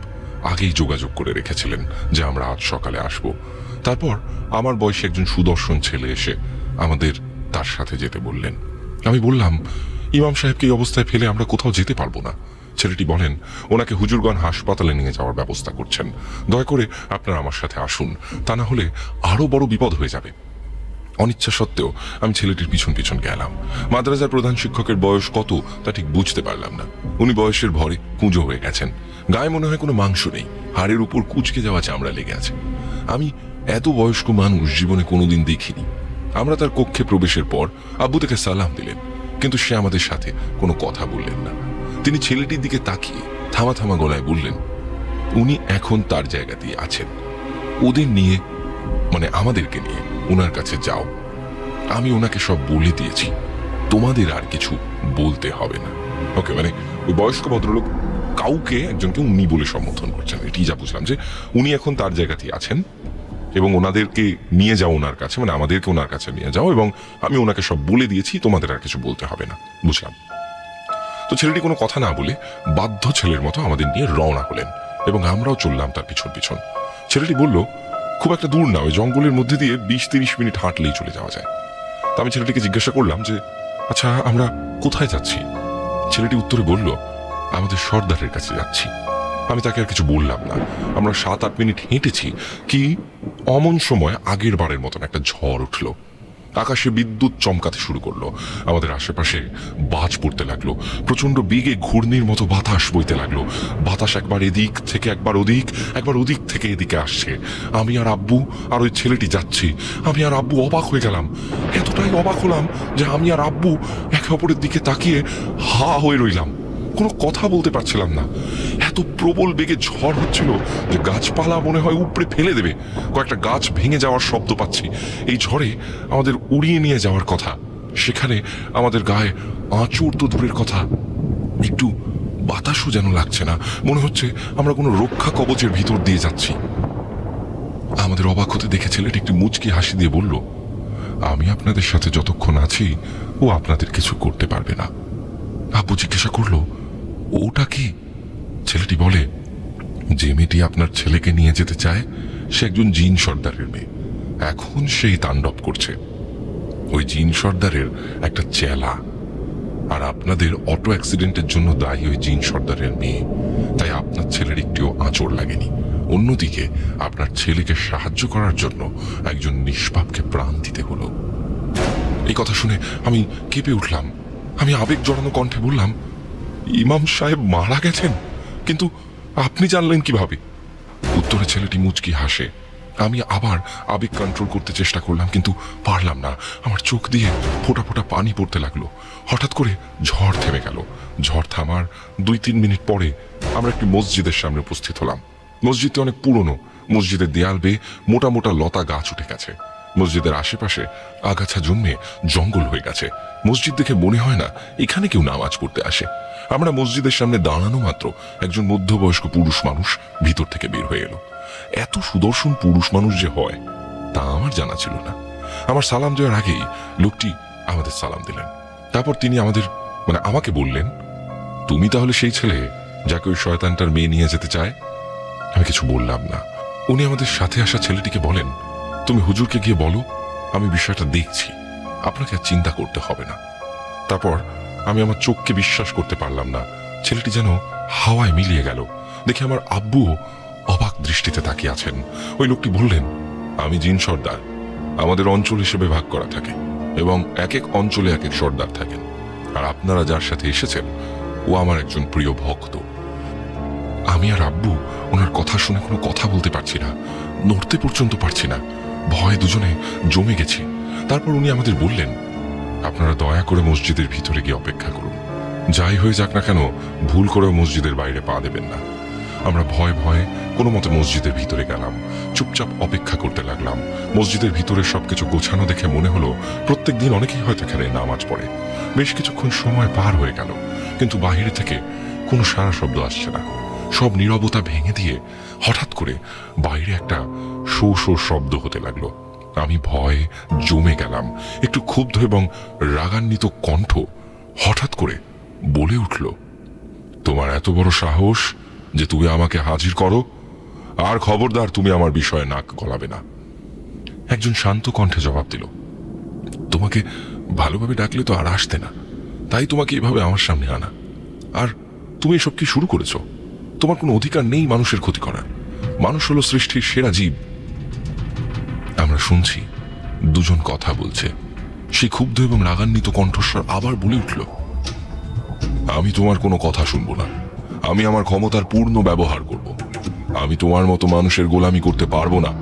আগেই যোগাযোগ করে রেখেছিলেন যে আমরা আজ সকালে আসব। তারপর আমার বয়সী একজন সুদর্শন ছেলে এসে আমাদের তার সাথে যেতে বললেন। আমি বললাম, ইমাম সাহেবকে এই অবস্থায় ফেলে আমরা কোথাও যেতে পারবো না। ছেলেটি বলেন, ওনাকে হুজুরগঞ্জ হাসপাতালে নিয়ে যাওয়ার ব্যবস্থা করছেন। দয়া করে আপনারা আমার সাথে আসুন, তা না হলে আরো বড় বিপদ হয়ে যাবে। অনিচ্ছা সত্ত্বেও আমি ছেলেটির পিছন পিছন গেলাম। মাদ্রাসার প্রধান শিক্ষকের বয়স কত তা ঠিক বুঝতে পারলাম না। উনি বয়সের ভরে কুঁজো হয়ে গেছেন। গায়ে মনে হয় কোনো মাংস নেই, হাড়ের উপর কুঁচকে যাওয়া চামড়া লেগে আছে। আমি এত বয়স্ক মানুষ জীবনে কোনোদিন দেখিনি। আমরা তার কক্ষে প্রবেশের পর আব্বু তাকে সালাম দিলেন, কিন্তু সে আমাদের সাথে কোনো কথা বললেন না। তিনি ছেলেটির দিকে তাকিয়ে থামা থামা গলায় বললেন, উনি এখন তার জায়গাতেই আছেন, ওদের নিয়ে মানে আমাদেরকে নিয়ে ওনার কাছে যাও। আমি ওনাকে সব বলে দিয়েছি, তোমাদের আর কিছু বলতে হবে না। ওকে, মানে ওই বয়স্ক ভদ্রলোক কাউকে একজনকে উনি বলে সম্বোধন করছেন। এটি যা বুঝলাম যে উনি এখন তার জায়গাতেই আছেন, এবং ওনাদেরকে নিয়ে যাও ওনার কাছে, মানে আমাদেরকে ওনার কাছে নিয়ে যাও, এবং আমি ওনাকে সব বলে দিয়েছি, তোমাদের আর কিছু বলতে হবে না। বুঝলাম। তো ছেলেটি কোনো কথা না বলে বাধ্য ছেলের মতো আমাদের নিয়ে রওনা হলেন এবং আমরাও চললাম তার পিছন পিছন। ছেলেটি বলল, খুব একটা দূর না, ওই জঙ্গলের মধ্যে দিয়ে 20-30 মিনিট হাঁটলেই চলে যাওয়া যায়। তো আমি ছেলেটিকে জিজ্ঞাসা করলাম যে, আচ্ছা আমরা কোথায় যাচ্ছি? ছেলেটি উত্তরে বলল, আমাদের সর্দারের কাছে যাচ্ছি। আমি তাকে আর কিছু বললাম না। আমরা 7-8 মিনিট হেঁটেছি কি অমন সময় আগের বারের মতন একটা ঝড় উঠল। আকাশে বিদ্যুৎ চমকাতে শুরু করলো, আমাদের আশেপাশে বাজ পড়তে লাগলো, প্রচন্ড বেগে ঘূর্ণির মতো বাতাস বইতে লাগলো। বাতাস একবার এদিক থেকে একবার ওদিক, একবার ওদিক থেকে এদিকে আসছে। আমি আর আব্বু আর ওই ছেলেটি যাচ্ছি। আমি আর আব্বু অবাক হয়ে গেলাম, এতটাই অবাক হলাম যে আমি আর আব্বু একে অপরের দিকে তাকিয়ে হা হয়ে রইলাম, কোনো কথা বলতে পারছিলাম না। এত প্রবল বেগে ঝড় হচ্ছিল যে গাছপালা মনে হয় উপড়ে ফেলে দেবে। কয়েকটা গাছ ভেঙে যাওয়ার শব্দ পাচ্ছি। এই ঝড়ে আমাদের উড়িয়ে নিয়ে যাওয়ার কথা, সেখানে আমাদের গায়ে আঁচড় তো দূরের কথা, একটু বাতাসও যেন লাগছে না। মনে হচ্ছে আমরা কোনো রক্ষা কবচের ভিতর দিয়ে যাচ্ছি। আমাদের অবাক হতে দেখে ছেলেটি একটি মুচকি হাসি দিয়ে বলল, আমি আপনাদের সাথে যতক্ষণ আছি ও আপনাদের কিছু করতে পারবে না। আব্বু জিজ্ঞাসা করলো, ওটা কি? ছেলেটি বলে, যে মেয়েটি আপনার ছেলেকে নিয়ে যেতে চায় সে একজন জিন সর্দারের মেয়ে। এখন সেই তাণ্ডব করছে। ওই জিন সর্দারের একটা চেলা, আর আপনাদের অটো অ্যাক্সিডেন্টের জন্য দায়ী ওই জিন সর্দারের মেয়ে। তাই আপনার ছেলের একটিও আঁচড় লাগেনি। অন্যদিকে আপনার ছেলেকে সাহায্য করার জন্য একজন নিষ্পাপকে প্রাণ দিতে হলো। এই কথা শুনে আমি কেঁপে উঠলাম। আমি আবেগ জড়ানো কণ্ঠে বললাম, ইমাম সাহেব মারা গেছেন? কিন্তু আপনি জানলেন কিভাবে? উত্তরে ছেলেটি মুচকি হাসে। আমি আবার আবেগ কন্ট্রোল করতে চেষ্টা করলাম, কিন্তু পারলাম না। আমার চোখ দিয়ে ফোঁটা ফোঁটা পানি পড়তে লাগলো। হঠাৎ করে ঝড় থেমে গেল। ঝড় থামার 2-3 মিনিট পরে আমরা একটি মসজিদের সামনে উপস্থিত হলাম। মসজিদটি অনেক পুরনো। মসজিদের দেয়াল বেয়ে মোটা মোটা লতা গাছ উঠে গেছে। মসজিদের আশেপাশে আগাছা জন্মে জঙ্গল হয়ে গেছে। মসজিদ দেখে মনে হয় না এখানে কেউ নামাজ পড়তে আসে। আমরা মসজিদের সামনে দাঁড়ানো মাত্র একজন মধ্যবয়স্ক পুরুষ মানুষ ভিতর থেকে বের হয়ে এলো। এত সুদর্শন পুরুষ মানুষ যে হয় তা আমার জানা ছিল না। আমার সালাম দেওয়ার আগেই লোকটি আমাদের সালাম দিলেন। তারপর তিনি আমাকে বললেন, তুমি তাহলে সেই ছেলে যাকে ওই শয়তানটার মেয়ে নিয়ে যেতে চায়? আমি কিছু বললাম না। উনি আমাদের সাথে আসা ছেলেটিকে বলেন, তুমি হুজুরকে গিয়ে বলো আমি বিষয়টা দেখছি, আপনাকে আর চিন্তা করতে হবে না। তারপর আমি আমার চোখকে বিশ্বাস করতে পারলাম না। ছেলেটি যেন হাওয়ায় মিলিয়ে গেল। দেখে আমার আব্বুও অবাক দৃষ্টিতে তাকিয়ে আছেন। ওই লোকটি বললেন, আমি জিন সর্দার। আমাদের অঞ্চল হিসেবে ভাগ করা থাকে এবং এক এক অঞ্চলে এক এক সর্দার থাকেন। আর আপনারা যার সাথে এসেছেন ও আমার একজন প্রিয় ভক্ত। আমি আর আব্বু ওনার কথা শুনে কোনো কথা বলতে পারছি না, নড়তে পর্যন্ত পারছি না। ভয়ে দুজনে জমে গেছি। তারপর উনি আমাদের বললেন, আপনারা দয়া করে মসজিদের ভিতরে গিয়ে অপেক্ষা করুন। যাই হয়ে যাক না কেন ভুল করেও মসজিদের বাইরে পা দেবেন না। আমরা ভয়ে ভয়ে কোনো মতে মসজিদের ভিতরে গেলাম। চুপচাপ অপেক্ষা করতে লাগলাম। মসজিদের ভিতরে সবকিছু গোছানো দেখে মনে হলো প্রত্যেক দিন অনেকেই হয়তো এখানে নামাজ পড়ে। বেশ কিছুক্ষণ সময় পার হয়ে গেল, কিন্তু বাহিরে থেকে কোনো সারা শব্দ আসছে না। সব নীরবতা ভেঙে দিয়ে হঠাৎ করে বাইরে একটা শো শো শব্দ হতে লাগলো। আমি ভয়ে জমে গেলাম। একটু ক্ষুব্ধ এবং রাগান্বিত কণ্ঠ হঠাৎ করে বলে উঠল, তোমার এত বড় সাহস যে তুমি আমাকে হাজির করো, আর খবরদার তুমি আমার বিষয়ে নাক গলাবে না। একজন শান্ত কণ্ঠে জবাব দিল, তোমাকে ভালোভাবে ডাকলে তো আর আসতে না, তাই তোমাকে এভাবে আমার সামনে আনা। আর তুমি এসব কি শুরু করেছো? তোমার কোনো অধিকার নেই মানুষের ক্ষতি করার। মানুষ হলো সৃষ্টির সেরা জীব। আমরা শুনছি দুজন কথা বলছে। সে ক্ষুব্ধ এবং রাগান্বিত কণ্ঠস্বর আবার বলে উঠল, আমি তোমার কোনো কথা শুনবো না। আমি আমার ক্ষমতার পূর্ণ ব্যবহার করব। আমি তোমার মতো মানুষের গোলামি করতে পারবো না।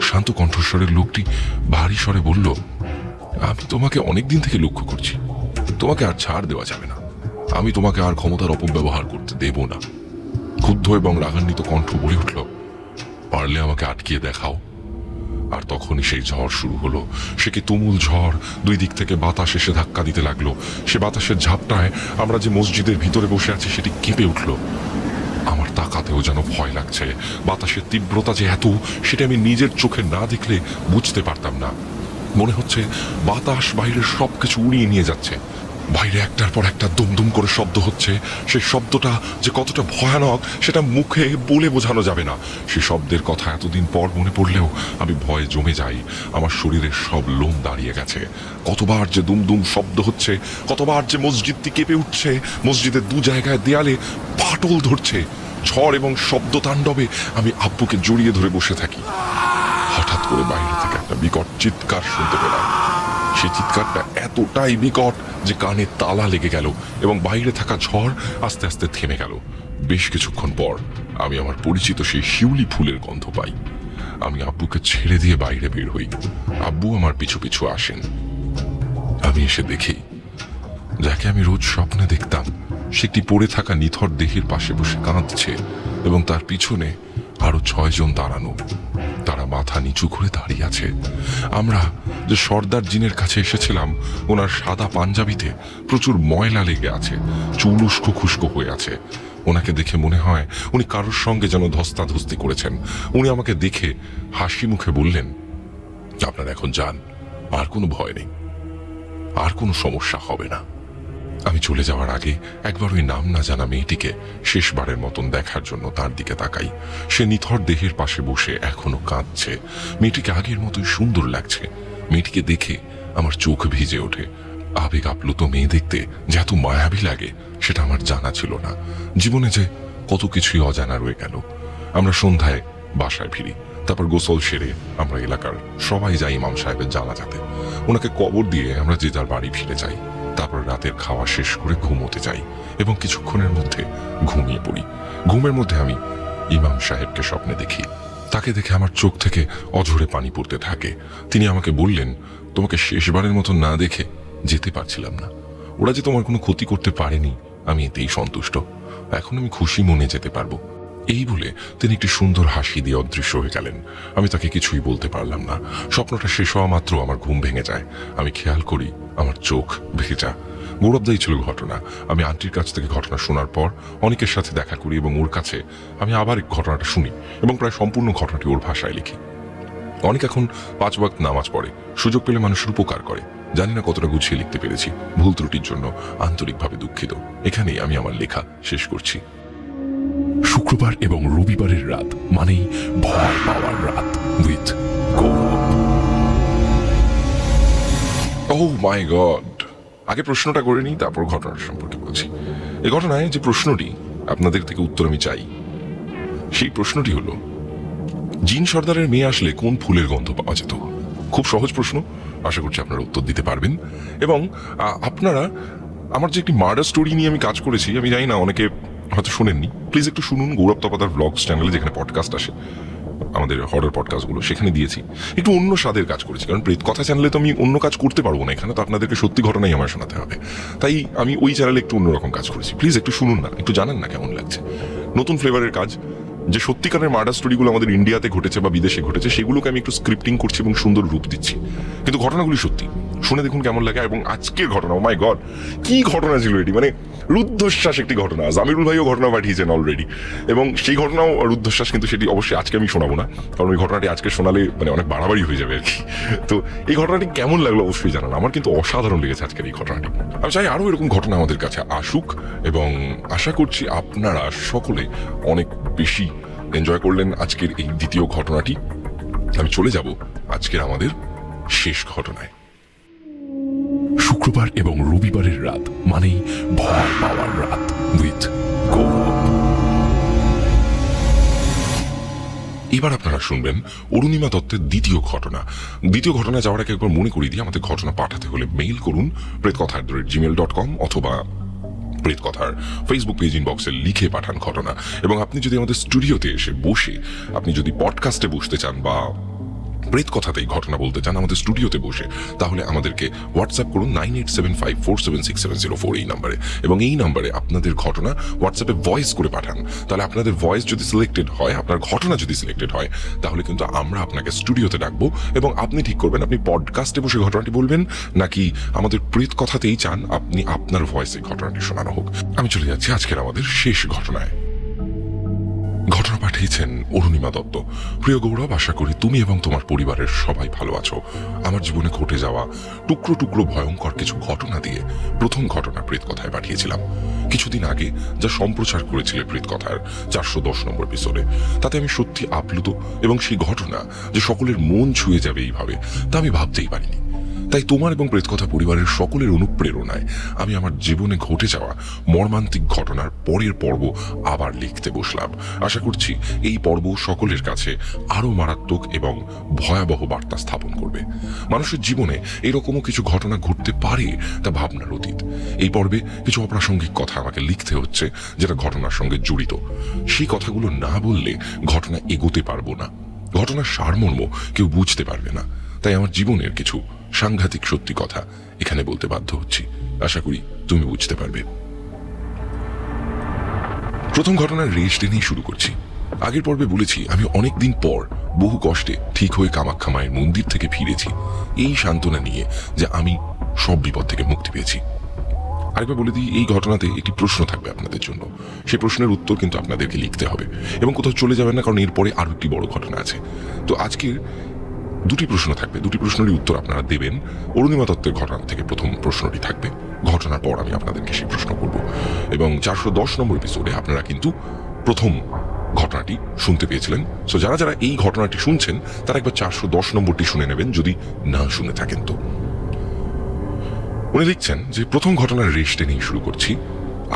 শান্ত কণ্ঠস্বরের লোকটি ভারী স্বরে বলল, আমি তোমাকে অনেকদিন থেকে লক্ষ্য করছি। তোমাকে আর ছাড় দেওয়া যাবে না। আমি তোমাকে আর ক্ষমতার অপব্যবহার করতে দেব না। ক্ষুব্ধ এবং রাগান্বিত কণ্ঠ বলে উঠল, পারলে আমাকে আটকিয়ে দেখাও। আর তখনই সেই ঝড় শুরু হলো। সে কি তুমুল ঝড়! দুই দিক থেকে বাতাস এসে ধাক্কা দিতে লাগলো। সে বাতাসের ঝাপটায় আমরা যে মসজিদের ভিতরে বসে আছি সেটি কেঁপে উঠল। আমার তাকাতেও যেন ভয় লাগছে। বাতাসের তীব্রতা যে এত, সেটা আমি নিজের চোখে না দেখলে বুঝতে পারতাম না। মনে হচ্ছে বাতাস বাইরের সবকিছু উড়িয়ে নিয়ে যাচ্ছে। বাইরে একটার পর একটা দুমদুম করে শব্দ হচ্ছে। সেই শব্দটা যে কতটা ভয়ানক সেটা মুখে বলে বোঝানো যাবে না। সে শব্দের কথা এতদিন পর মনে পড়লেও আমি ভয়ে জমে যাই। আমার শরীরের সব লোম দাঁড়িয়ে গেছে। কতবার যে দুমদুম শব্দ হচ্ছে, কতবার যে মসজিদটি কেঁপে উঠছে। মসজিদের দু জায়গায় দেয়ালে ফাটল ধরছে। ঝড় এবং শব্দ তাণ্ডবে আমি আব্বুকে জড়িয়ে ধরে বসে থাকি। হঠাৎ করে বাইরে থেকে একটা বিকট চিৎকার শুনতে পেলাম। সেই চিৎকারটা এতটাই বিকট যে কানে তালা লেগে গেল এবং বাইরে থাকা ঝড় আস্তে আস্তে থেমে গেল। বেশ কিছুক্ষণ পর আমি আমার পরিচিত সেই শিউলি ফুলের গন্ধ পাই। আমি আব্বুকে ছেড়ে দিয়ে বাইরে বের হই। আব্বু আমার পিছু পিছু আসেন। আমি এসে দেখি যাকে আমি রোজ স্বপ্নে দেখতাম সে একটি পড়ে থাকা নিথর দেহের পাশে বসে কাঁদছে এবং তার পিছনে আরো 6 জন দাঁড়ানো। তারা মাথা নিচু করে দাঁড়িয়ে আছে। আমরা যে সর্দার জিনের কাছে এসেছিলাম, ওনার সাদা পাঞ্জাবিতে প্রচুর ময়লা লেগে আছে, চুল উস্কো খুস্কো হয়ে আছে। ওনাকে দেখে মনে হয় উনি কারোর সঙ্গে যেন ধস্তাধস্তি করেছেন। উনি আমাকে দেখে হাসি মুখে বললেন, আপনারা এখন যান, আর কোনো ভয় নেই, আর কোনো সমস্যা হবে না। আমি চলে যাওয়ার আগে একবার ওই নাম না জানা মেয়েটিকে শেষবারের মতন দেখার জন্য তার দিকে তাকাই। সে নিথর দেহের পাশে বসে এখনো কাঁদছে। মেয়েটিকে আগের মতোই সুন্দর লাগছে। মেয়েটিকে দেখে আমার চোখ ভিজে ওঠে। আবেগ আপ্লুত মেয়ে দেখতে যে এত মায়াবী লাগে সেটা আমার জানা ছিল না। জীবনে যে কত কিছুই অজানা রয়ে গেল। আমরা সন্ধ্যায় বাসায় ফিরি। তারপর গোসল সেরে আমরা এলাকার সবাই যাই ইমাম সাহেবের জানাজাতে। ওনাকে কবর দিয়ে আমরা যে যার বাড়ি ফিরে যাই। তারপর রাতের খাওয়া শেষ করে ঘুমোতে যাই এবং কিছুক্ষণের মধ্যে ঘুমিয়ে পড়ি। ঘুমের মধ্যে আমি ইমাম সাহেবকে স্বপ্নে দেখি। তাকে দেখে আমার চোখ থেকে অঝরে পানি পড়তে থাকে। তিনি আমাকে বললেন, তোমাকে শেষবারের মতো না দেখে যেতে পারছিলাম না। ওরা যে তোমার কোনো ক্ষতি করতে পারেনি আমি এতেই সন্তুষ্ট। এখন আমি খুশি মনে যেতে পারবো। এই বলে তিনি একটি সুন্দর হাসি দিয়ে অদৃশ্য হয়ে গেলেন। আমি তাকে কিছুই বলতে পারলাম না। স্বপ্নটা শেষ হওয়া মাত্র আমার ঘুম ভেঙে যায়। আমি খেয়াল করি আমার চোখ ভেজা। গৌরবদাই ছিল ঘটনা। আমি আন্টির কাছ থেকে ঘটনা শোনার পর অনেকের সাথে দেখা করি এবং ওর কাছে আমি আবার ঘটনাটা শুনি এবং প্রায় সম্পূর্ণ ঘটনাটি ওর ভাষায় লিখি। অনেক এখন 5 ওয়াক্ত নামাজ পড়ে, সুযোগ পেলে মানুষের উপকার করে। জানি না কতটা গুছিয়ে লিখতে পেরেছি। ভুল ত্রুটির জন্য আন্তরিকভাবে দুঃখিত। এখানেই আমি আমার লেখা শেষ করছি। শুক্রবার এবং রবিবারের রাত মানেই ভয় পাওয়ার রাত with Gaurav. Oh my god, আগে প্রশ্নটা করে নিই, তারপর ঘটনাটা সম্পর্কে বলছি। এই ঘটনায় যে প্রশ্নটি আপনাদের থেকে উত্তর আমি চাই, সেই প্রশ্নটি হলো, জিন সর্দারের মেয়ে আসলে কোন ফুলের গন্ধ পাওয়া যেত? খুব সহজ প্রশ্ন। আশা করছি আপনারা উত্তর দিতে পারবেন। এবং আপনারা আমার যে একটি মার্ডার স্টোরি নিয়ে আমি কাজ করেছি, আমি জানি না অনেকে হয়তো শুনেননি, প্লিজ একটু শুনুন। গৌরব তপাদার ব্লগস চ্যানেলে যেখানে পডকাস্ট আসে, আমাদের হরর পডকাস্টগুলো, সেখানে দিয়েছি। একটু অন্য স্বাদের কাজ করেছি, কারণ প্রেত কথা চ্যানেলে তো আমি অন্য কাজ করতে পারবো না। এখানে তো আপনাদেরকে সত্যি ঘটনাই আমার শোনাতে হবে। তাই আমি ওই চ্যানেলে একটু অন্যরকম কাজ করেছি। প্লিজ একটু শুনুন না, একটু জানান না কেমন লাগছে। নতুন ফ্লেভারের কাজ, যে সত্যিকারের মার্ডার স্টোরিগুলো আমাদের ইন্ডিয়াতে ঘটেছে বা বিদেশে ঘটেছে, সেগুলোকে আমি একটু স্ক্রিপ্টিং করছি এবং সুন্দর রূপ দিচ্ছি। কিন্তু ঘটনাগুলি সত্যি, শুনে দেখুন কেমন লাগে। এবং আজকের ঘটনা, ও মাই গড, কি ঘটনা ছিল এটি! মানে রুদ্ধশ্বাস একটি ঘটনা। জামিরুল ভাইও ঘটনা পাঠিয়েছেন অলরেডি, এবং সেই ঘটনাও রুদ্ধশ্বাস, কিন্তু সেটি অবশ্যই আজকে আমি শোনাবো না, কারণ ওই ঘটনাটি আজকে শোনালে মানে অনেক বাড়াবাড়ি হয়ে যাবে আর কি। তো এই ঘটনাটি কেমন লাগলো অবশ্যই জানান। আমার কিন্তু অসাধারণ লেগেছে আজকের এই ঘটনাটি। আমি চাই আরও এরকম ঘটনা আমাদের কাছে আসুক, এবং আশা করছি আপনারা সকলে অনেক বেশি এনজয় করলেন আজকের এই দ্বিতীয় ঘটনাটি। আমি চলে যাব আজকের আমাদের শেষ ঘটনায়। শুক্রবার এবং রবিবারের রাত মানেই ভয় পাওয়ার রাত উইথ গৌরব। এবার আপনারা শুনবেন অরুণিমা দত্তের দ্বিতীয় ঘটনা। দ্বিতীয় ঘটনা যাওয়ার আগে একবার মনে করিয়ে দিই, আমাদের ঘটনা পাঠাতে হলে মেইল করুন pretkothar@gmail.com অথবা প্রেত কথার ফেসবুক পেজ ইনবক্সে লিখে পাঠান ঘটনা। এবং আপনি যদি আমাদের স্টুডিওতে এসে বসে আপনি যদি পডকাস্টে বসতে চান বা প্রেত কথাতেই ঘটনা বলতে চান আমাদের স্টুডিওতে বসে, তাহলে আমাদেরকে হোয়াটসঅ্যাপ করুন 9875476704 এই নাম্বারে। এবং এই নাম্বারে আপনাদের ঘটনা হোয়াটসঅ্যাপে ভয়েস করে পাঠান। তাহলে আপনাদের ভয়েস যদি সিলেক্টেড হয়, আপনার ঘটনা যদি সিলেক্টেড হয়, তাহলে কিন্তু আমরা আপনাকে স্টুডিওতে ডাকবো এবং আপনি ঠিক করবেন আপনি পডকাস্টে বসে ঘটনাটি বলবেন নাকি আমাদের প্রেত কথাতেই চান আপনি আপনার ভয়েসে ঘটনাটি শোনানো হোক। আমি চলে যাচ্ছি আজকের আমাদের শেষ ঘটনায়। পাঠিয়েছেন অরুণিমা দত্ত। প্রিয় গৌরব, আশা করি তুমি এবং তোমার পরিবারের সবাই ভালো আছো। আমার জীবনে ঘটে যাওয়া টুকরো টুকরো ভয়ঙ্কর কিছু ঘটনা দিয়ে প্রথম ঘটনা প্রেতকথায় পাঠিয়েছিলাম কিছুদিন আগে, যা সম্প্রচার করেছিলে প্রেতকথার 410 নম্বর এপিসোডে। তাতে আমি সত্যি আপ্লুত, এবং সেই ঘটনা যে সকলের মন ছুঁয়ে যাবে এইভাবে তা আমি ভাবতেই পারিনি। তাই তোমার এবং প্রেতকথা পরিবারের সকলের অনুপ্রেরণায় আমি আমার জীবনে ঘটে যাওয়া মর্মান্তিক ঘটনার পরের পর্ব আবার লিখতে বসলাম। আশা করছি এই পর্ব সকলের কাছে আরো মারাত্মক এবং ভয়াবহ বার্তা স্থাপন করবে। মানুষের জীবনে এরকমও কিছু ঘটনা ঘটতে পারে তা ভাবনার অতীত। এই পর্বে কিছু অপ্রাসঙ্গিক কথা আমাকে লিখতে হচ্ছে যেটা ঘটনার সঙ্গে জড়িত। সেই কথাগুলো না বললে ঘটনা এগোতে পারবো না, ঘটনার সারমর্ম কেউ বুঝতে পারবে না। তাই আমার জীবনের কিছু সাংঘাতিক সত্যি কথা এখানে বলতে বাধ্য হচ্ছি। আশা করি তুমি বুঝতে পারবে। প্রথম ঘটনার রেশ টেনেই শুরু করছি। আগের পর্বে বলেছি আমি অনেকদিন পর বহু কষ্টে ঠিক হয়ে কামাখ্যা মায়ের মন্দির থেকে ফিরেছি, এই সান্ত্বনা নিয়ে যে আমি সব বিপদ থেকে মুক্তি পেয়েছি। আরেকবার বলে দিই, এই ঘটনাতে একটি প্রশ্ন থাকবে আপনাদের জন্য। সেই প্রশ্নের উত্তর কিন্তু আপনাদেরকে লিখতে হবে এবং কোথাও চলে যাবেন না, কারণ এরপরে আরো একটি বড় ঘটনা আছে। তো আজকের দুটি প্রশ্ন থাকবে, দুটি প্রশ্নেরই উত্তর আপনারা দেবেন। অরুণিমা দত্তের ঘটনা থেকে প্রথম প্রশ্নটি থাকবে, ঘটনার পর আমি আপনাদেরকে সেই প্রশ্ন করব। এবং 410 নম্বর এপিসোডে আপনারা কিন্তু প্রথম ঘটনাটি শুনতে পেয়েছিলেন। সো যারা যারা এই ঘটনাটি শুনছেন তারা একবার 410 নম্বরটি শুনে নেবেন যদি না শুনে থাকেন। তো উনি লিখছেন যে প্রথম ঘটনার রেশ টেনেই শুরু করছি।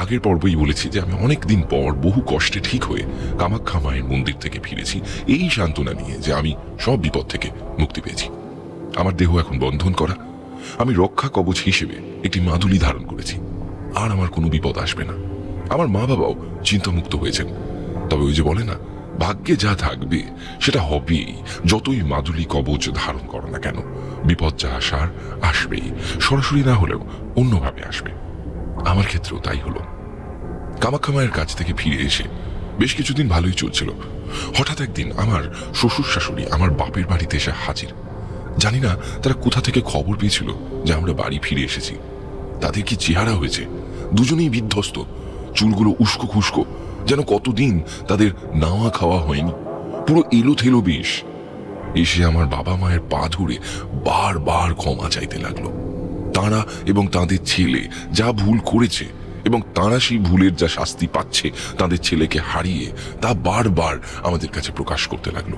আগের পর্বই বলেছি যে আমি অনেক দিন পর বহু কষ্টে ঠিক হয়ে কামাখ্যা মায়ের মন্দির থেকে ফিরেছি, এই সান্ত্বনা নিয়ে যে আমি সব বিপদ থেকে মুক্তি পেয়েছি। আমার দেহ এখন বন্ধন করা, আমি রক্ষা কবচ হিসেবে একটি মাদুলি ধারণ করেছি, আর আমার কোনো বিপদ আসবে না। আমার মা বাবাও চিন্তামুক্ত হয়েছেন। তবে ওই যে বলে না, ভাগ্যে যা থাকবে সেটা হবেই, যতই মাদুলি কবচ ধারণ করো না কেন। বিপদ যা আসার আসবেই, সরাসরি না হলেও অন্যভাবে আসবে। আমার ক্ষেত্রেও তাই হলো। কামাখ্যা মায়ের কাছ থেকে ফিরে এসে বেশ কিছুদিন ভালোই চলছিল। হঠাৎ একদিন আমার শ্বশুর শাশুড়ি আমার বাপের বাড়িতে এসে হাজির। জানি না তারা কোথা থেকে খবর পেয়েছিল যে আমরা বাড়ি ফিরে এসেছি। তাদের কি চেহারা হয়েছে, দুজনেই বিধ্বস্ত, চুলগুলো উস্কো খুস্কো, যেন কতদিন তাদের নাওয়া খাওয়া হয়নি, পুরো এলো থেলো বেশ। এসে আমার বাবা মায়ের পা ধরে বারবার ক্ষমা চাইতে লাগলো। তারা এবং তাদের ছেলে যা ভুল করেছে এবং তারা সেই ভুলের যা শাস্তি পাচ্ছে তাদের ছেলেকে হারিয়ে, তা বারবার আমাদের কাছে প্রকাশ করতে লাগলো।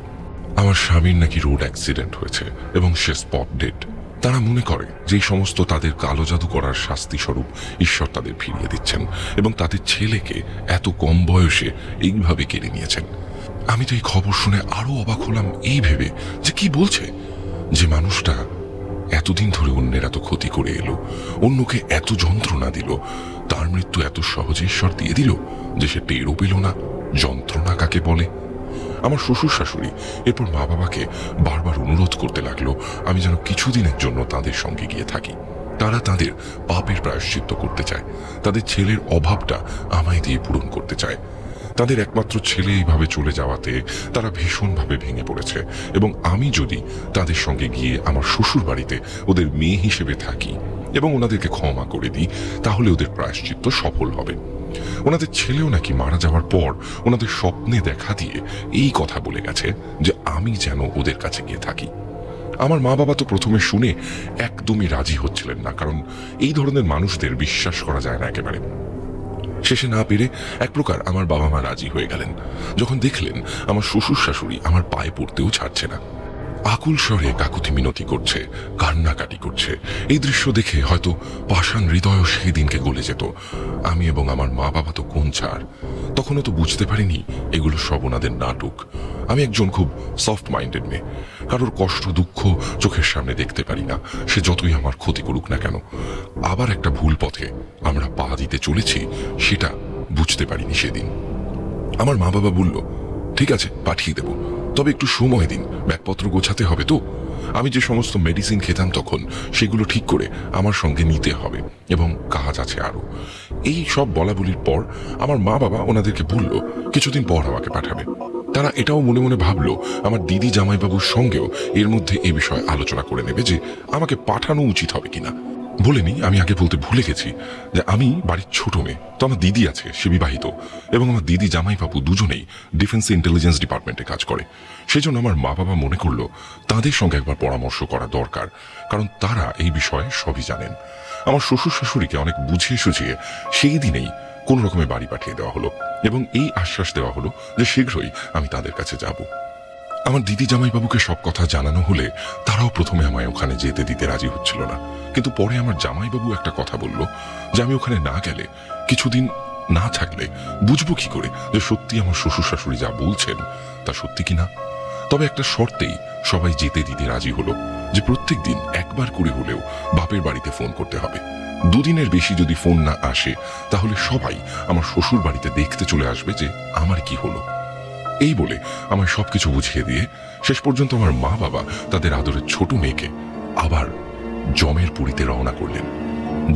আমার স্বামীর নাকি রোড অ্যাক্সিডেন্ট হয়েছে এবং সে স্পট ডেড। তারা মনে করে যে এই সমস্ত তাদের কালো জাদু করার শাস্তি স্বরূপ ঈশ্বর তাদের ফিরিয়ে দিচ্ছেন এবং তাদের ছেলেকে এত কম বয়সে এইভাবে কেড়ে নিয়েছেন। আমি তো এই খবর শুনে আরো অবাক হলাম এই ভেবে যে কি বলছে, যে মানুষটা এতদিন ধরে অন্যের এত ক্ষতি করে এলো, অন্যকে এত যন্ত্রণা দিল, তার মৃত্যু এত সহজে ঈশ্বর দিয়ে দিল যে সে টেরও পেল না যন্ত্রণা কাকে বলে। আমার শ্বশুর শাশুড়ি এরপর মা বাবাকে বারবার অনুরোধ করতে লাগলো আমি যেন কিছুদিনের জন্য তাদের সঙ্গে গিয়ে থাকি। তারা তাদের পাপের প্রায়শ্চিত্ত করতে চায়, তাদের ছেলের অভাবটা আমায় দিয়ে পূরণ করতে চায়। তাদের একমাত্র ছেলে এইভাবে চলে যাওয়াতে তারা ভীষণভাবে ভেঙে পড়েছে এবং আমি যদি তাদের সঙ্গে গিয়ে আমার শ্বশুর বাড়িতে ওদের মেয়ে হিসেবে থাকি এবং ওনাদেরকে ক্ষমা করে দিই, তাহলে ওদের প্রায়শ্চিত্ত সফল হবে। ওনাদের ছেলেও নাকি মারা যাওয়ার পর ওনাদের স্বপ্নে দেখা দিয়ে এই কথা বলে গেছে যে আমি যেন ওদের কাছে গিয়ে থাকি। আমার মা বাবা তো প্রথমে শুনে একদমই রাজি হচ্ছিলেন না, কারণ এই ধরনের মানুষদের বিশ্বাস করা যায় না একেবারে। শেষে না পেরে এক প্রকার আমার বাবা মা রাজি হয়ে গেলেন যখন দেখলেন আমার শ্বশুর শাশুড়ি আমার পায়ে পড়তেও ছাড়ছে না, আকুল স্বরে কাকুতি মিনতি করছে, কান্নাকাটি করছে। এই দৃশ্য দেখে হয়তো পাষাণ হৃদয়ও সেই দিনকে গলে যেত। আমি এবং আমার মা বাবা তো কোন ছাড়, তখনও তো বুঝতে পারিনি এগুলো সব ওনাদের নাটক। আমি একজন খুব সফট মাইন্ডেড মেয়ে, কারোর কষ্ট দুঃখ চোখের সামনে দেখতে পারি না, সে যতই আমার ক্ষতি করুক না কেন। আবার একটা ভুল পথে আমরা পা দিতে চলেছি সেটা বুঝতে পারিনি সেদিন। আমার মা বাবা বলল, ঠিক আছে পাঠিয়ে দেব, তবে একটু সময় দিন, ব্যাগপত্র গোছাতে হবে তো। আমি যে সমস্ত মেডিসিন খেতাম তখন সেগুলো ঠিক করে আমার সঙ্গে নিতে হবে এবং কাজ আছে আরো। এই সব বলা বলির পর আমার মা বাবা ওনাদেরকে বলল কিছুদিন পর আমাকে পাঠাবে। তারা এটাও মনে মনে ভাবলো আমার দিদি জামাইবাবুর সঙ্গেও এর মধ্যে এ বিষয়ে আলোচনা করে নেবে যে আমাকে পাঠানো উচিত হবে কিনা। বলিনি, আমি আগে বলতে ভুলে গেছি যে আমি বাড়ির ছোট মেয়ে। তো আমার দিদি আছে, সে বিবাহিত, এবং আমার দিদি জামাইবাবু দুজনেই ডিফেন্স ইন্টেলিজেন্স ডিপার্টমেন্টে কাজ করে। সেই জন্য আমার মা বাবা মনে করলো তাদের সঙ্গে একবার পরামর্শ করা দরকার, কারণ তারা এই বিষয়ে সবই জানেন। আমার শ্বশুর শাশুড়িকে অনেক বুঝিয়ে সুঝিয়ে সেই দিনেই কোনো রকমে বাড়ি পাঠিয়ে দেওয়া হলো, এবং এই আশ্বাস দেওয়া হলো যে শীঘ্রই আমি তাদের কাছে যাব। আমার দিদি জামাইবাবুকে সব কথা জানানো হলে তারাও প্রথমে আমায় ওখানে যেতে দিতে রাজি হচ্ছিল না, কিন্তু পরে আমার জামাইবাবু একটা কথা বলল যে আমি ওখানে না গেলে, কিছুদিন না থাকলে বুঝবো কি করে যে সত্যি আমার শ্বশুর শাশুড়ি যা বলছেন তা সত্যি কিনা। তবে একটা শর্তেই সবাই যেতে দিতে রাজি হলো, যে প্রত্যেক দিন একবার করে হলেও বাপের বাড়িতে ফোন করতে হবে। দুদিনের বেশি যদি ফোন না আসে তাহলে সবাই আমার শ্বশুর বাড়িতে দেখতে চলে আসবে যে আমার কি হলো। এই বলে আমায় সবকিছু বুঝিয়ে দিয়ে শেষ পর্যন্ত আমার মা বাবা তাদের আদরের ছোট মেয়েকে আবার জমের পুরীতে রওনা করলেন।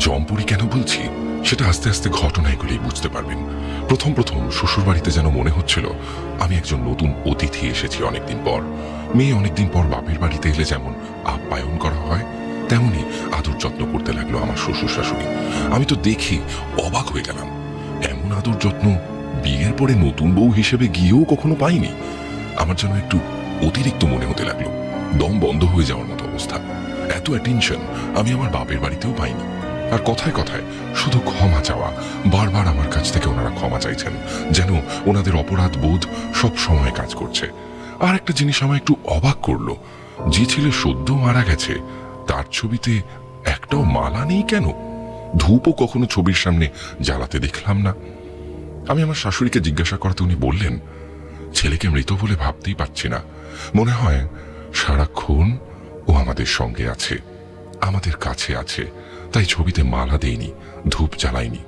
জমপুরি কেন বলছি সেটা আস্তে আস্তে ঘটনাগুলোই বুঝতে পারবেন। প্রথম প্রথম শ্বশুর বাড়িতে যেন মনে হচ্ছিল আমি একজন নতুন অতিথি এসেছি অনেকদিন পর। মেয়ে অনেকদিন পর বাপের বাড়িতে এলে যেমন আপ্যায়ন করা হয় তেমনি আদর যত্ন করতে লাগলো আমার শ্বশুর শাশুড়ি। আমি তো দেখে অবাক হয়ে গেলাম, এমন আদর যত্ন বিয়ের পরে নতুন বউ হিসেবে গিয়েও কখনো পাইনি। আমার যেন একটু অতিরিক্ত মনে হতে লাগলো, দম বন্ধ হয়ে যাওয়ার মতো অবস্থা। এত অ্যাটেনশন আমি আমার বাপের বাড়িতেও পাইনি। আর কথায় কথায় শুধু ক্ষমা চাওয়া, বারবার আমার কাছ থেকে ওনারা ক্ষমা চাইছেন, যেন ওনাদের অপরাধ বোধ সব সময় কাজ করছে। আর একটা জিনিস আমায় একটু অবাক করলো, যে ছেলে সদ্য মারা গেছে তার ছবিতে একটাও মালা নেই কেন? ধূপও কখনো ছবির সামনে জ্বালাতে দেখলাম না। আমি আমার শাশুড়িকে জিজ্ঞাসা করতে উনি বললেন, ছেলেকে মৃত বলে ভাবতেই পারছি না, মনে হয় সারাক্ষণ ও আমাদের সঙ্গে আছে, আমাদের কাছে আছে, তাই ছবিতে মালা দেইনি, ধূপ জ্বালাইনি।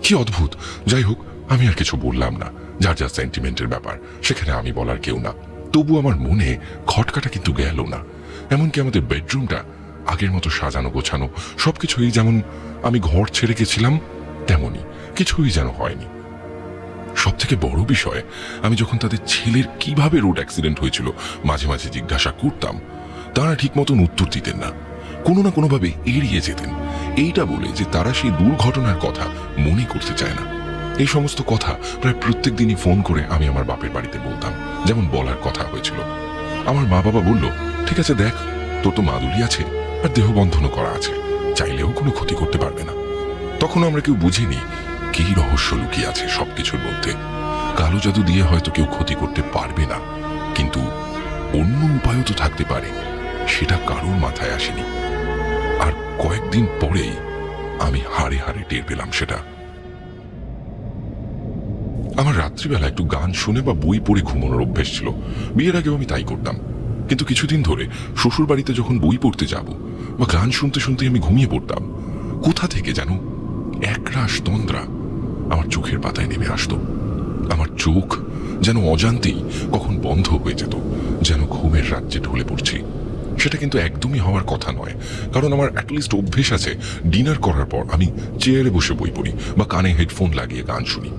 কি অদ্ভুত। যাই হোক, আমি আর কিছু বললাম না, যার যা সেন্টিমেন্টের ব্যাপার সেখানে আমি বলার কেউ না। তবু আমার মনে খটকাটা কিন্তু গেল না। এমনকি আমাদের বেডরুমটা আগের মতো সাজানো গোছানো, সবকিছুই যেমন আমি ঘর ছেড়ে গেছিলাম তেমনই, কিছুই যেন হয়নি। সব থেকে বড় বিষয়, আমি যখন তাদের ছেলের কিভাবে রোড অ্যাক্সিডেন্ট হয়েছিল মাঝে মাঝে জিজ্ঞাসা করতাম, তারা ঠিক মতন উত্তর দিতেন না, কোনো না কোনোভাবে এড়িয়ে যেতেন, এইটা বলে যে তারা সেই দুর্ঘটনার কথা মনে করতে চায় না। এই সমস্ত কথা প্রায় প্রত্যেক দিনই ফোন করে আমি আমার বাপের বাড়িতে বলতাম, যেমন বলার কথা হয়েছিল। আমার মা বাবা বলল, ঠিক আছে দেখ, তোর তো মাদুলি আছে আর দেহবন্ধনও করা আছে, চাইলেও কোনো ক্ষতি করতে পারবে না। তখন আমরা কেউ বুঝিনি কি রহস্য লুকিয়ে আছে সবকিছুর মধ্যে। কালো জাদু দিয়ে হয়তো কেউ ক্ষতি করতে পারবে না, কিন্তু অন্য উপায়ও তো থাকতে পারে, সেটা কারোর মাথায় আসেনি। আর কয়েকদিন পরেই আমি হাড়ে হাড়ে টের পেলাম সেটা। আমার রাত্রিবেলা একটু গান শুনে বা বই পড়ে ঘুমানোর অভ্যেস ছিল, বিয়ের আগেও আমি তাই করতাম। কিন্তু কিছুদিন ধরে শ্বশুর বাড়িতে যখন বই পড়তে যাব বা গান শুনতে শুনতে আমি ঘুমিয়ে পড়তাম, কোথা থেকে যেন একরাশ তন্দ্রা আমার চোখের পাতায় নেমে আসতো। আমার চোখ যেন অজান্তেই কখন বন্ধ হয়ে যেত, যেন ঘুমের রাজ্যে ঢলে পড়ছি। সেটা কিন্তু একদমই হওয়ার কথা নয়, কারণ আমার অ্যাটলিস্ট অভ্যেস আছে ডিনার করার পর আমি চেয়ারে বসে বই পড়ি বা কানে হেডফোন লাগিয়ে গান শুনি।